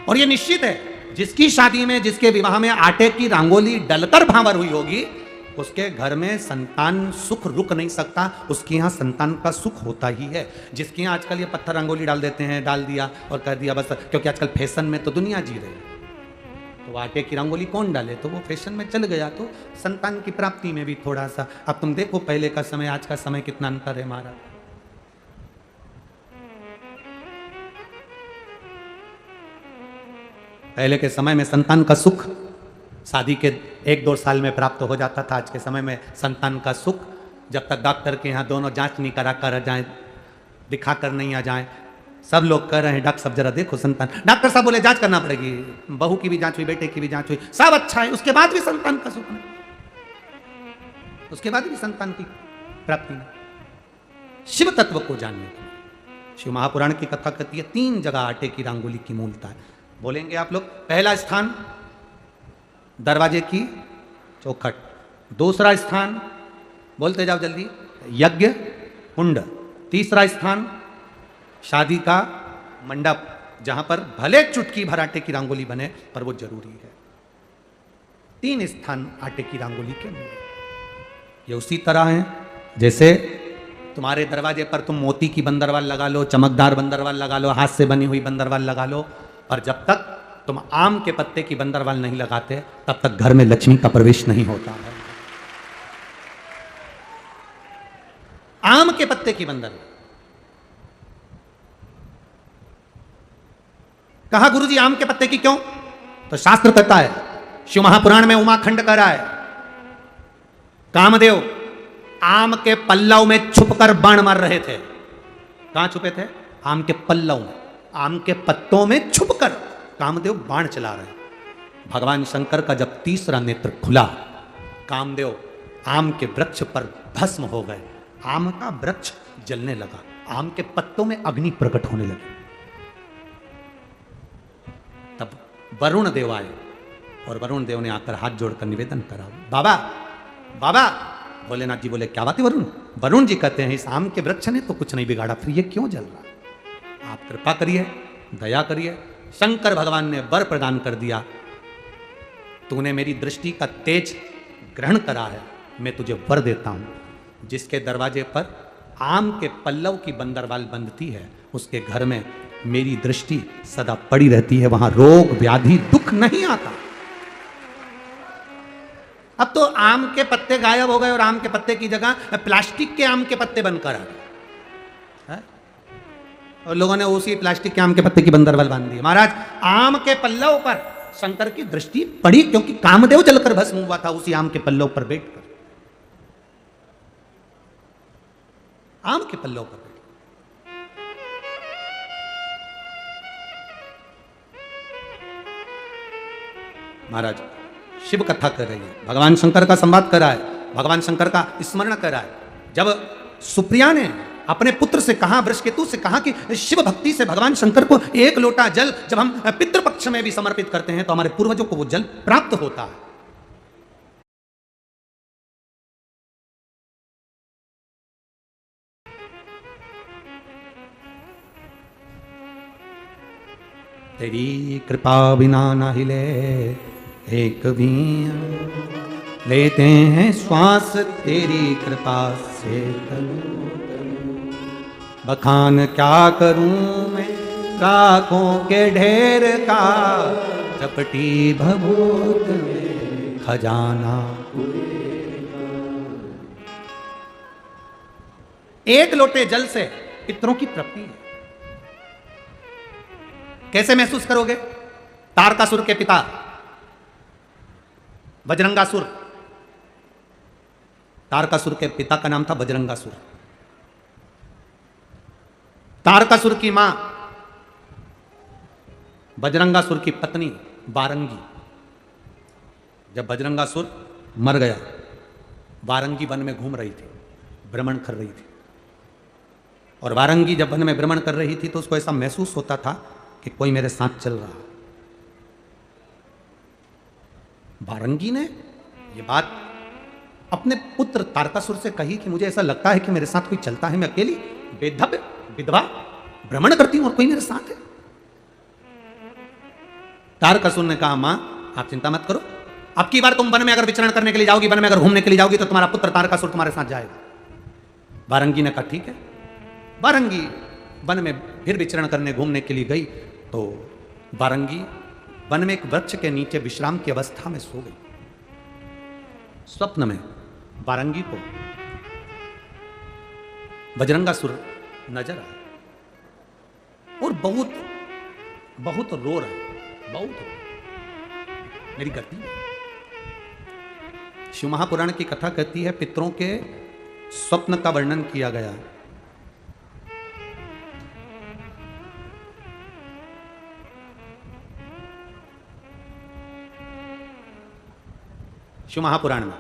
और यह निश्चित है, जिसकी शादी में, जिसके विवाह में आटे की रंगोली डलकर भांवर हुई होगी, उसके घर में संतान सुख रुक नहीं सकता, उसके यहाँ संतान का सुख होता ही है। जिसके यहाँ आजकल ये पत्थर रंगोली डाल देते हैं, डाल दिया और कर दिया बस, क्योंकि आजकल फैशन में तो दुनिया जी रही है, तो आटे की रंगोली कौन डाले, तो वो फैशन में चल गया, तो संतान की प्राप्ति में भी थोड़ा सा। अब तुम देखो पहले का समय, आज का समय कितना अंतर है हमारा। पहले के समय में संतान का सुख शादी के 1-2 साल में प्राप्त हो जाता था। आज के समय में संतान का सुख जब तक डॉक्टर के यहाँ दोनों जांच नहीं करा कर जाए, दिखा कर नहीं आ जाए। सब लोग कह रहे हैं डॉक्टर साहब जरा देखो संतान, डॉक्टर साहब बोले जांच करना पड़ेगी, बहू की भी जांच हुई, बेटे की भी जांच हुई, सब अच्छा है, उसके बाद भी संतान का सुख नहीं, उसके बाद भी संतान की प्राप्ति नहीं। शिव तत्व को जानने के लिए शिव महापुराण की कथा कहती है 3 जगह आटे की रंगोली की मूलता है। बोलेंगे आप लोग। पहला स्थान दरवाजे की चौखट, दूसरा स्थान बोलते जाओ जल्दी, यज्ञ कुंड, तीसरा स्थान शादी का मंडप, जहां पर भले चुटकी भर आटे की रंगोली बने पर वो जरूरी है। 3 स्थान आटे की रंगोली के मिले। ये उसी तरह है जैसे तुम्हारे दरवाजे पर तुम मोती की बंदरवाल लगा लो, चमकदार बंदरवाल लगा लो, हाथ से बनी हुई बंदरवाल लगा लो, और जब तक तुम आम के पत्ते की बंदरवाल नहीं लगाते तब तक घर में लक्ष्मी का प्रवेश नहीं होता है। आम के पत्ते की बंदरवाल, कहा गुरुजी आम के पत्ते की क्यों? तो शास्त्र कहता है, शिव महापुराण में उमाखंड कह रहा है, कामदेव आम के पल्लव में छुपकर बाण मार रहे थे। कहां छुपे थे? आम के पल्लव में, आम के पत्तों में छुपकर कामदेव बाण चला रहे। भगवान शंकर का जब तीसरा नेत्र खुला, कामदेव आम के वृक्ष पर भस्म हो गए, आम का वृक्ष जलने लगा, आम के पत्तों में अग्नि प्रकट होने लगी। तब वरुण देव आए और वरुण देव ने आकर हाथ जोड़कर निवेदन करा, बाबा बाबा। भोलेनाथ जी बोले क्या बात है वरुण? वरुण जी कहते हैं इस आम के वृक्ष ने तो कुछ नहीं बिगाड़ा, फिर ये क्यों जल रहा? आप कृपा करिए, दया करिए। शंकर भगवान ने वर प्रदान कर दिया, तूने मेरी दृष्टि का तेज ग्रहण करा है, मैं तुझे वर देता हूं। जिसके दरवाजे पर आम के पल्लव की बंदरवाल बंधती है, उसके घर में मेरी दृष्टि सदा पड़ी रहती है, वहां रोग व्याधि दुख नहीं आता। अब तो आम के पत्ते गायब हो गए और आम के पत्ते की जगह प्लास्टिक के आम के पत्ते बनकर आ गए, और लोगों ने उसी प्लास्टिक के आम के पत्ते की बंदरवाल बांध दी। महाराज, आम के पल्लव पर शंकर की दृष्टि पड़ी, क्योंकि कामदेव जलकर भस्म हुआ था उसी आम के पल्लव पर बैठकर, आम के पल्लव पर बैठ। महाराज, शिव कथा कर रही है, भगवान शंकर का संवाद कर रहा है, भगवान शंकर का स्मरण कर रहा है। जब सुप्रिया ने अपने पुत्र से कहा, वृषकेतु से कहा कि शिव भक्ति से भगवान शंकर को एक लोटा जल जब हम पितृपक्ष में भी समर्पित करते हैं तो हमारे पूर्वजों को वो जल प्राप्त होता है। तेरी कृपा बिना न हिले एक भी, लेते हैं श्वास तेरी कृपा से। बखान क्या करूं मैं राखों के ढेर का, चपटी भभूत में खजाना। एक लोटे जल से पितरों की प्राप्ति है। कैसे महसूस करोगे? तारकासुर के पिता बजरंगासुर, तारकासुर के पिता का नाम था बजरंगासुर। तारकासुर की मां बजरंगासुर की पत्नी वारंगी। जब बजरंगासुर मर गया, वारंगी वन में घूम रही थी, भ्रमण कर रही थी। और वारंगी जब वन में भ्रमण कर रही थी तो उसको ऐसा महसूस होता था कि कोई मेरे साथ चल रहा। वारंगी ने यह बात अपने पुत्र तारकासुर से कही कि मुझे ऐसा लगता है कि मेरे साथ कोई चलता है, मैं अकेली बेधब विधवा भ्रमण करती हूं और कोई मेरे साथ है। तारकासुर ने कहा, मां आप चिंता मत करो, अब की बार तुम वन में अगर विचरण करने के लिए जाओगी, वन में अगर घूमने के लिए जाओगी तो तुम्हारा पुत्र तारकासुर तुम्हारे साथ जाएगा। वारंगी ने कहा ठीक है। वारंगी वन में फिर विचरण करने घूमने के लिए गई तो वारंगी वन में एक वृक्ष के नीचे विश्राम की अवस्था में सो गई। स्वप्न में वारंगी को बजरंगासुर नजर आया और बहुत बहुत रो रहा है, बहुत रो रहा। मेरी गलती है। शिव महापुराण की कथा कहती है पितरों के स्वप्न का वर्णन किया गया। शिव महापुराण में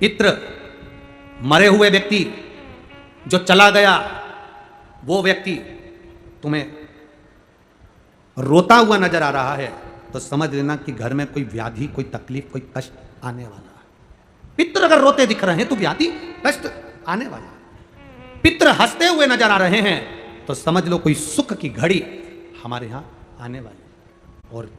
पितृ, मरे हुए व्यक्ति जो चला गया, वो व्यक्ति तुम्हें रोता हुआ नजर आ रहा है तो समझ लेना कि घर में कोई व्याधि, कोई तकलीफ, कोई कष्ट आने वाला है। पितृ अगर रोते दिख रहे हैं तो व्याधि कष्ट आने वाला है। पितृ हंसते हुए नजर आ रहे हैं तो समझ लो कोई सुख की घड़ी हमारे यहां आने वाली है। और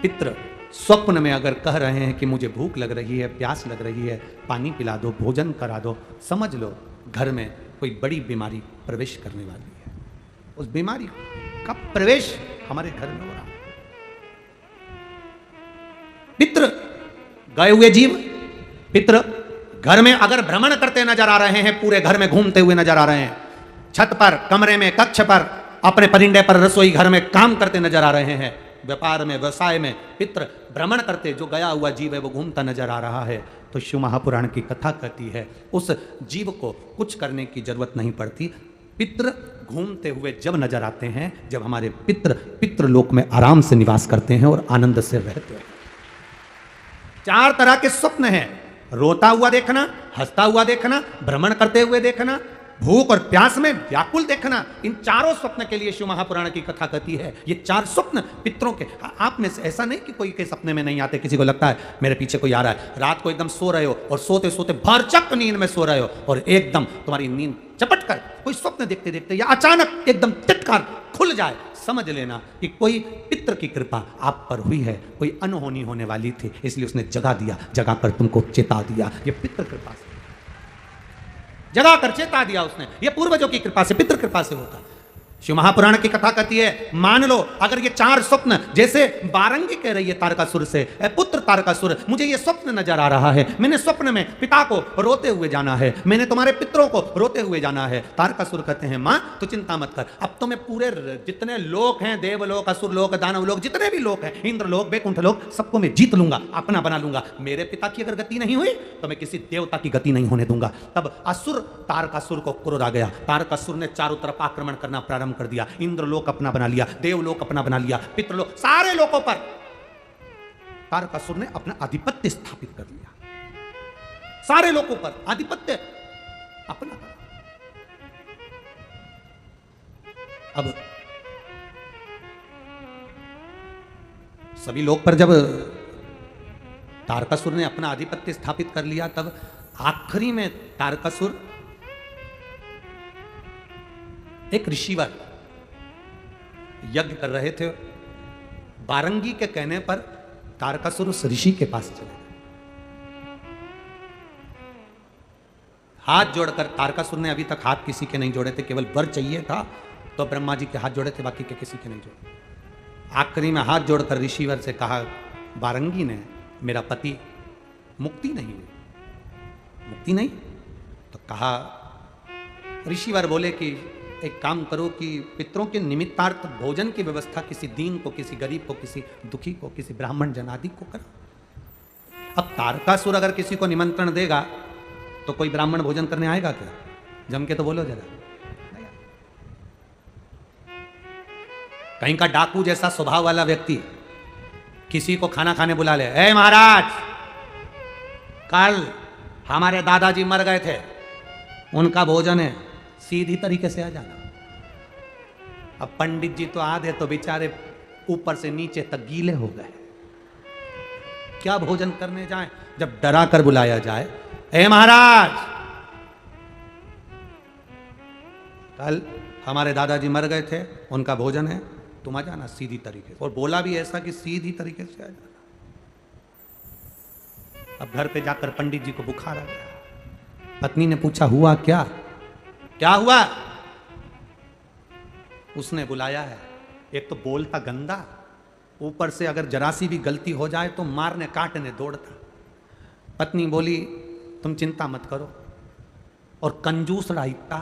पितृ स्वप्न में अगर कह रहे हैं कि मुझे भूख लग रही है, प्यास लग रही है, पानी पिला दो, भोजन करा दो, समझ लो घर में कोई बड़ी बीमारी प्रवेश करने वाली है। उस बीमारी का प्रवेश हमारे घर में हो रहा है। पितृ गए हुए जीव, पितृ घर में अगर भ्रमण करते नजर आ रहे हैं, पूरे घर में घूमते हुए नजर आ रहे हैं, छत पर, कमरे में, कक्ष पर, अपने परिंदे पर, रसोई घर में काम करते नजर आ रहे हैं, व्यापार में, व्यवसाय में पितृ भ्रमण करते, जो गया हुआ जीव है वो घूमता नजर आ रहा है, तो शिव महापुराण की कथा कहती है उस जीव को कुछ करने की जरूरत नहीं पड़ती। पितृ घूमते हुए जब नजर आते हैं, जब हमारे पितृलोक में आराम से निवास करते हैं और आनंद से रहते हैं। 4 तरह के स्वप्न हैं। रोता हुआ देखना, हंसता हुआ देखना, भ्रमण करते हुए देखना, भूख और प्यास में व्याकुल देखना। इन चारों स्वप्न के लिए शिव महापुराण की कथा कहती है। ये 4 स्वप्न पितरों के, आप में से ऐसा नहीं कि कोई के सपने में नहीं आते। किसी को लगता है मेरे पीछे कोई आ रहा है, रात को एकदम सो रहे हो और सोते सोते भरचक नींद में सो रहे हो और एकदम तुम्हारी नींद चपट कर कोई स्वप्न देखते देखते या अचानक एकदम तिटकार खुल जाए, समझ लेना कि कोई पितृ की कृपा आप पर हुई है, कोई अनहोनी होने वाली थी, इसलिए उसने जगा दिया, जगा कर तुमको चेता दिया। ये पितृ कृपा से जगा कर चेता दिया उसने, ये पूर्वजों की कृपा से, पितृ कृपा से होता। शिव महापुराण की कथा कहती है, मान लो अगर ये 4 स्वप्न, जैसे बारंगी कह रही है तारकासुर से, पुत्र तारकासुर, मुझे ये स्वप्न नजर आ रहा है, मैंने स्वप्न में पिता को रोते हुए जाना है, मैंने तुम्हारे पितरों को रोते हुए जाना है। तारकासुर कहते हैं, मां तो चिंता मत कर, अब तो मैं पूरे जितने लोक हैं, देवलोक, असुरलोक, दानवलोक, जितने भी लोक हैं, इंद्रलोक, बैकुंठ लोक, सबको मैं जीत लूंगा, अपना बना लूंगा। मेरे पिता की अगर गति नहीं हुई तो मैं किसी देवता की गति नहीं होने दूंगा। तब असुर तारकासुर को क्रोध आ गया, तारकासुर ने चारों तरफ आक्रमण करना प्रारंभ कर दिया, इंद्रलोक अपना बना लिया, देवलोक अपना बना लिया, पितृलोक, सारे लोकों पर तारकासुर ने अपना आधिपत्य स्थापित कर लिया, सारे लोकों पर आधिपत्य अपना। अब सभी लोक पर जब तारकासुर ने अपना आधिपत्य स्थापित कर लिया, तब आखिरी में तारकासुर एक ऋषिवर यज्ञ कर रहे थे, बारंगी के कहने पर तारकासुर उस ऋषि के पास चले गए। हाथ जोड़कर, तारकासुर ने अभी तक हाथ किसी के नहीं जोड़े थे, केवल वर चाहिए था तो ब्रह्मा जी के हाथ जोड़े थे, बाकी के किसी के नहीं जोड़े। आखिरी में हाथ जोड़कर ऋषिवर से कहा, बारंगी ने, मेरा पति मुक्ति नहीं है, मुक्ति नहीं। तो कहा, ऋषिवर बोले कि एक काम करो कि पितरों के निमित्तार्थ भोजन की व्यवस्था किसी दीन को, किसी गरीब को, किसी दुखी को, किसी ब्राह्मण जनादि को करो। अब तारकासुर अगर किसी को निमंत्रण देगा तो कोई ब्राह्मण भोजन करने आएगा क्या? जम के तो बोलो जरा। कहीं का डाकू जैसा स्वभाव वाला व्यक्ति किसी को खाना खाने बुला ले, ए महाराज, कल हमारे दादाजी मर गए थे, उनका भोजन है, सीधी तरीके से आ जाना। अब पंडित जी तो आधे तो बेचारे ऊपर से नीचे तक गीले हो गए, क्या भोजन करने जाएं? जब डरा कर बुलाया जाए, ए महाराज, कल हमारे दादाजी मर गए थे, उनका भोजन है, तुम आ जाना सीधी तरीके से। और बोला भी ऐसा कि सीधी तरीके से आ जाना। अब घर पे जाकर पंडित जी को बुखार आ गया। पत्नी ने पूछा, हुआ क्या? क्या हुआ? उसने बुलाया है, एक तो बोलता गंदा, ऊपर से अगर जरा सी भी गलती हो जाए तो मारने काटने दौड़ता। पत्नी बोली, तुम चिंता मत करो, और कंजूस रहा इतना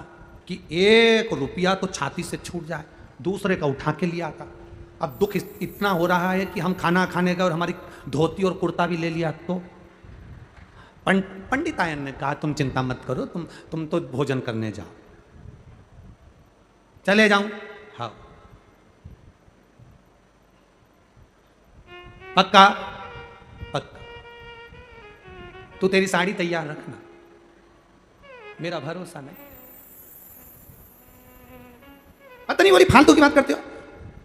कि 1 रुपया तो छाती से छूट जाए, दूसरे का उठा के लिया था। अब दुख इतना हो रहा है कि हम खाना खाने का और हमारी धोती और कुर्ता भी ले लिया। तो पंडितायन ने कहा, तुम चिंता मत करो, तुम तो भोजन करने जाओ। चले जाऊं? हाँ। पक्का? पक्का। तू तेरी साड़ी तैयार रखना, मेरा भरोसा नहीं। पता नहीं बोली, फालतू की बात करते हो,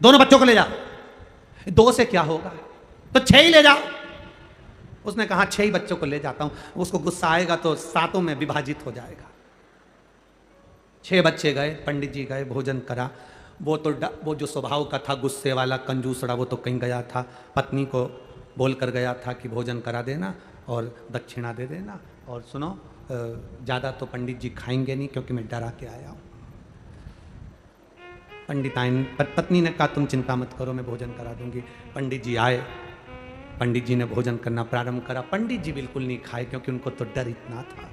दोनों बच्चों को ले जाओ। 2 से क्या होगा, तो 6 ही ले जाओ। उसने कहा 6 ही बच्चों को ले जाता हूं। उसको गुस्सा आएगा तो 7 में विभाजित हो जाएगा। 6 बच्चे गए, पंडित जी गए, भोजन करा। वो जो स्वभाव का था, गुस्से वाला, कंजूसड़ा, वो तो कहीं गया था, पत्नी को बोल कर गया था कि भोजन करा देना और दक्षिणा दे देना, और सुनो, ज़्यादा तो पंडित जी खाएंगे नहीं क्योंकि मैं डरा के आया हूँ। पत्नी ने कहा, तुम चिंता मत करो, मैं भोजन करा दूंगी। पंडित जी आए, पंडित जी ने भोजन करना प्रारंभ करा। पंडित जी बिल्कुल नहीं खाए क्योंकि उनको तो डर इतना था।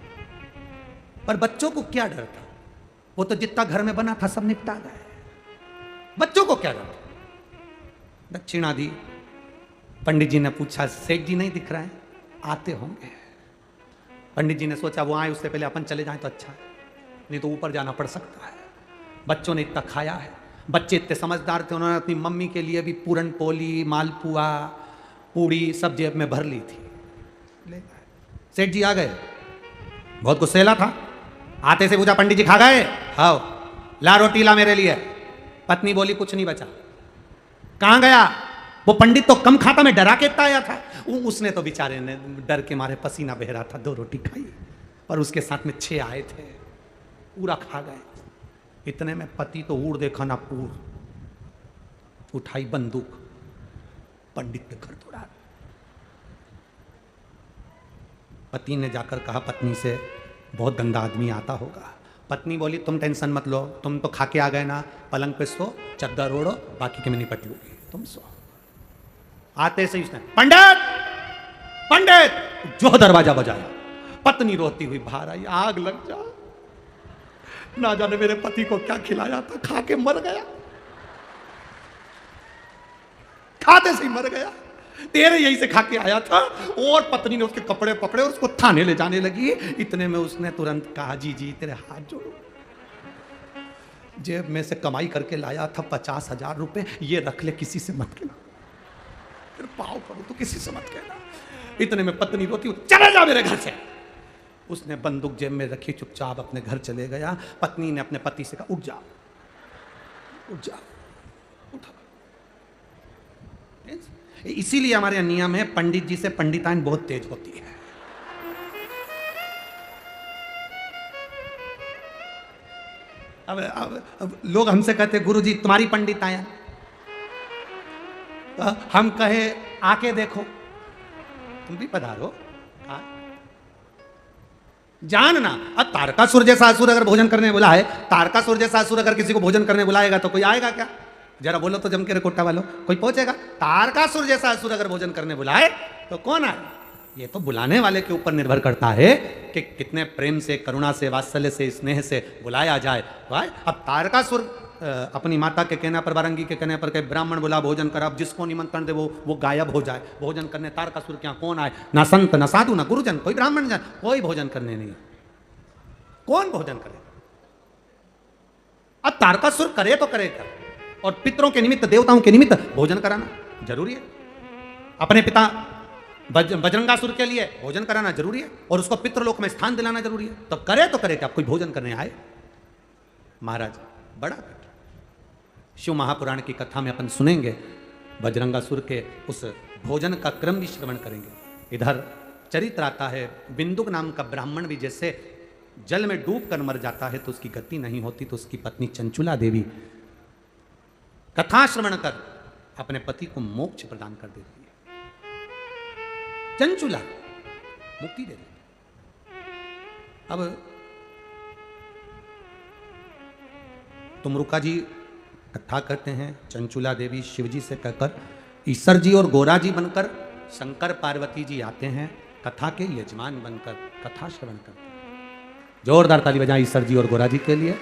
पर बच्चों को क्या डर था, वो तो जितना घर में बना था सब निपटा गए। बच्चों को क्या डर था? दक्षिणा दी। पंडित जी ने पूछा, सेठ जी नहीं दिख रहे हैं? आते होंगे। पंडित जी ने सोचा वो आए उससे पहले अपन चले जाएं तो अच्छा है, नहीं तो ऊपर जाना पड़ सकता है। बच्चों ने इतना खाया है, बच्चे इतने समझदार थे, उन्होंने अपनी मम्मी के लिए भी पूरन पोली, मालपुआ, पूड़ी सब जेब में भर ली थी। ले गए। सेठ जी आ गए, बहुत गुस्सेला था। आते से पूछा, पंडित जी खा गए? हाँ। ला रोटी ला मेरे लिए। पत्नी बोली, कुछ नहीं बचा। कहाँ गया? वो पंडित तो कम खाता, मैं डरा के इतना आया था। उसने तो बेचारे ने डर के मारे पसीना बह रहा था, 2 रोटी खाई, और उसके साथ में 6 आए थे, पूरा खा गए। इतने में पति तो ऊर देखा ना पूर, उठाई बंदूक, पंडित के घर दौड़ा। पति ने जाकर कहा पत्नी से, बहुत गंदा आदमी आता होगा। पत्नी बोली तुम टेंशन मत लो, तुम तो खा के आ गए ना, पलंग पे सो, चादर ओढ़ो, बाकी के मैं निपट लूंगी, तुम सो। आते से उसने पंडित पंडित जो दरवाजा बजाया। पत्नी रोती हुई बाहर आई, आग लग जा, ना जाने मेरे पति को क्या खिलाया था, खा के मर गया, खाते से ही मर गया, तेरे यहीं से खा के आया था। और पत्नी ने उसके कपड़े पकड़े और उसको थाने ले जाने लगी। इतने में उसने तुरंत कहा, जी जी तेरे हाथ जोड़ो, जेब में से कमाई करके लाया था 50,000 रुपए, ये रख ले, किसी से मत कहना, फिर पाव करो तो किसी से मत कहना। इतने में पत्नी रोती, चले जा मेरे घर से। उसने बंदूक जेब में रखी, चुपचाप अपने घर चले गया। पत्नी ने अपने पति से कहा, उठ जा उठ जा, उठा। इसीलिए हमारे यहाँ नियम है, पंडित जी से पंडिताइन बहुत तेज होती है। अब लोग हमसे कहते गुरुजी तुम्हारी पंडिताइन, हम कहे आके देखो, तुम भी पधारो, जानना। अब तारकासुर जैसा असुर अगर भोजन करने बुला है, तारकासुर जैसा असुर अगर किसी को भोजन करने बुलाएगा तो कोई आएगा क्या? जरा बोलो तो जम के कोटा वालों, कोई पहुंचेगा? तारकासुर जैसा असुर अगर भोजन करने बुलाए तो कौन आए? ये तो बुलाने वाले के ऊपर निर्भर करता है कि कितने प्रेम से, करुणा से, वात्सल्य से, स्नेह से बुलाया जाए। भाई अब तारकासुर अपनी माता के कहने पर, वारंगी के कहने पर कहे ब्राह्मण बुला भोजन कर, अब जिसको निमंत्रण दे वो गायब हो जाए भोजन करने। तारकासुर क्या कौन आए? ना संत, ना साधु, ना गुरुजन, कोई ब्राह्मण जन, कोई भोजन करने नहीं। कौन भोजन करे? अब तारकासुर करे तो करे क्या? और पितरों के निमित्त, देवताओं के निमित्त भोजन कराना जरूरी है। अपने पिता बजरंगासुर के लिए भोजन कराना जरूरी है और उसको पितृलोक में स्थान दिलाना जरूरी है। तो करे तो करे क्या? कोई भोजन करने आए? महाराज बड़ा शिव महापुराण की कथा में अपन सुनेंगे, बजरंगासुर के उस भोजन का क्रम भी श्रवण करेंगे। इधर चरित्र आता है, बिंदुक नाम का ब्राह्मण भी जैसे जल में डूब कर मर जाता है तो उसकी गति नहीं होती, तो उसकी पत्नी चंचुला देवी कथा श्रवण कर अपने पति को मोक्ष प्रदान कर देती है। चंचुला मुक्ति दे देती। अब तुमरुका जी कथा करते हैं, चंचुला देवी शिव जी से कहकर ईश्वर जी और गोरा जी बनकर शंकर पार्वती जी आते हैं, कथा के यजमान बनकर कथा श्रवण करते हैं। जोरदार ताली बजाएं ईश्वर जी और गोरा जी के लिए।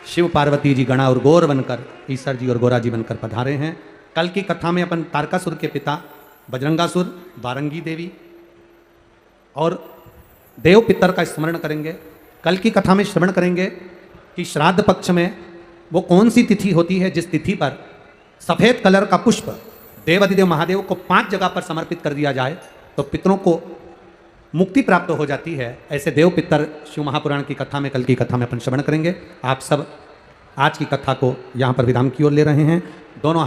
शिव पार्वती जी गणा और गौर बनकर ईश्वर जी और गोरा जी बनकर पधारे हैं। कल की कथा में अपन तारकासुर के पिता बजरंगासुर, वारंगी देवी और देव पितर का स्मरण करेंगे। कल की कथा में श्रवण करेंगे कि श्राद्ध पक्ष में वो कौन सी तिथि होती है जिस तिथि पर सफेद कलर का पुष्प देवाधिदेव महादेव को 5 जगह पर समर्पित कर दिया जाए तो पितरों को मुक्ति प्राप्त हो जाती है। ऐसे देव पितर शिव महापुराण की कथा में, कल की कथा में अपन श्रवण करेंगे। आप सब आज की कथा को यहाँ पर विराम की ओर ले रहे हैं। दोनों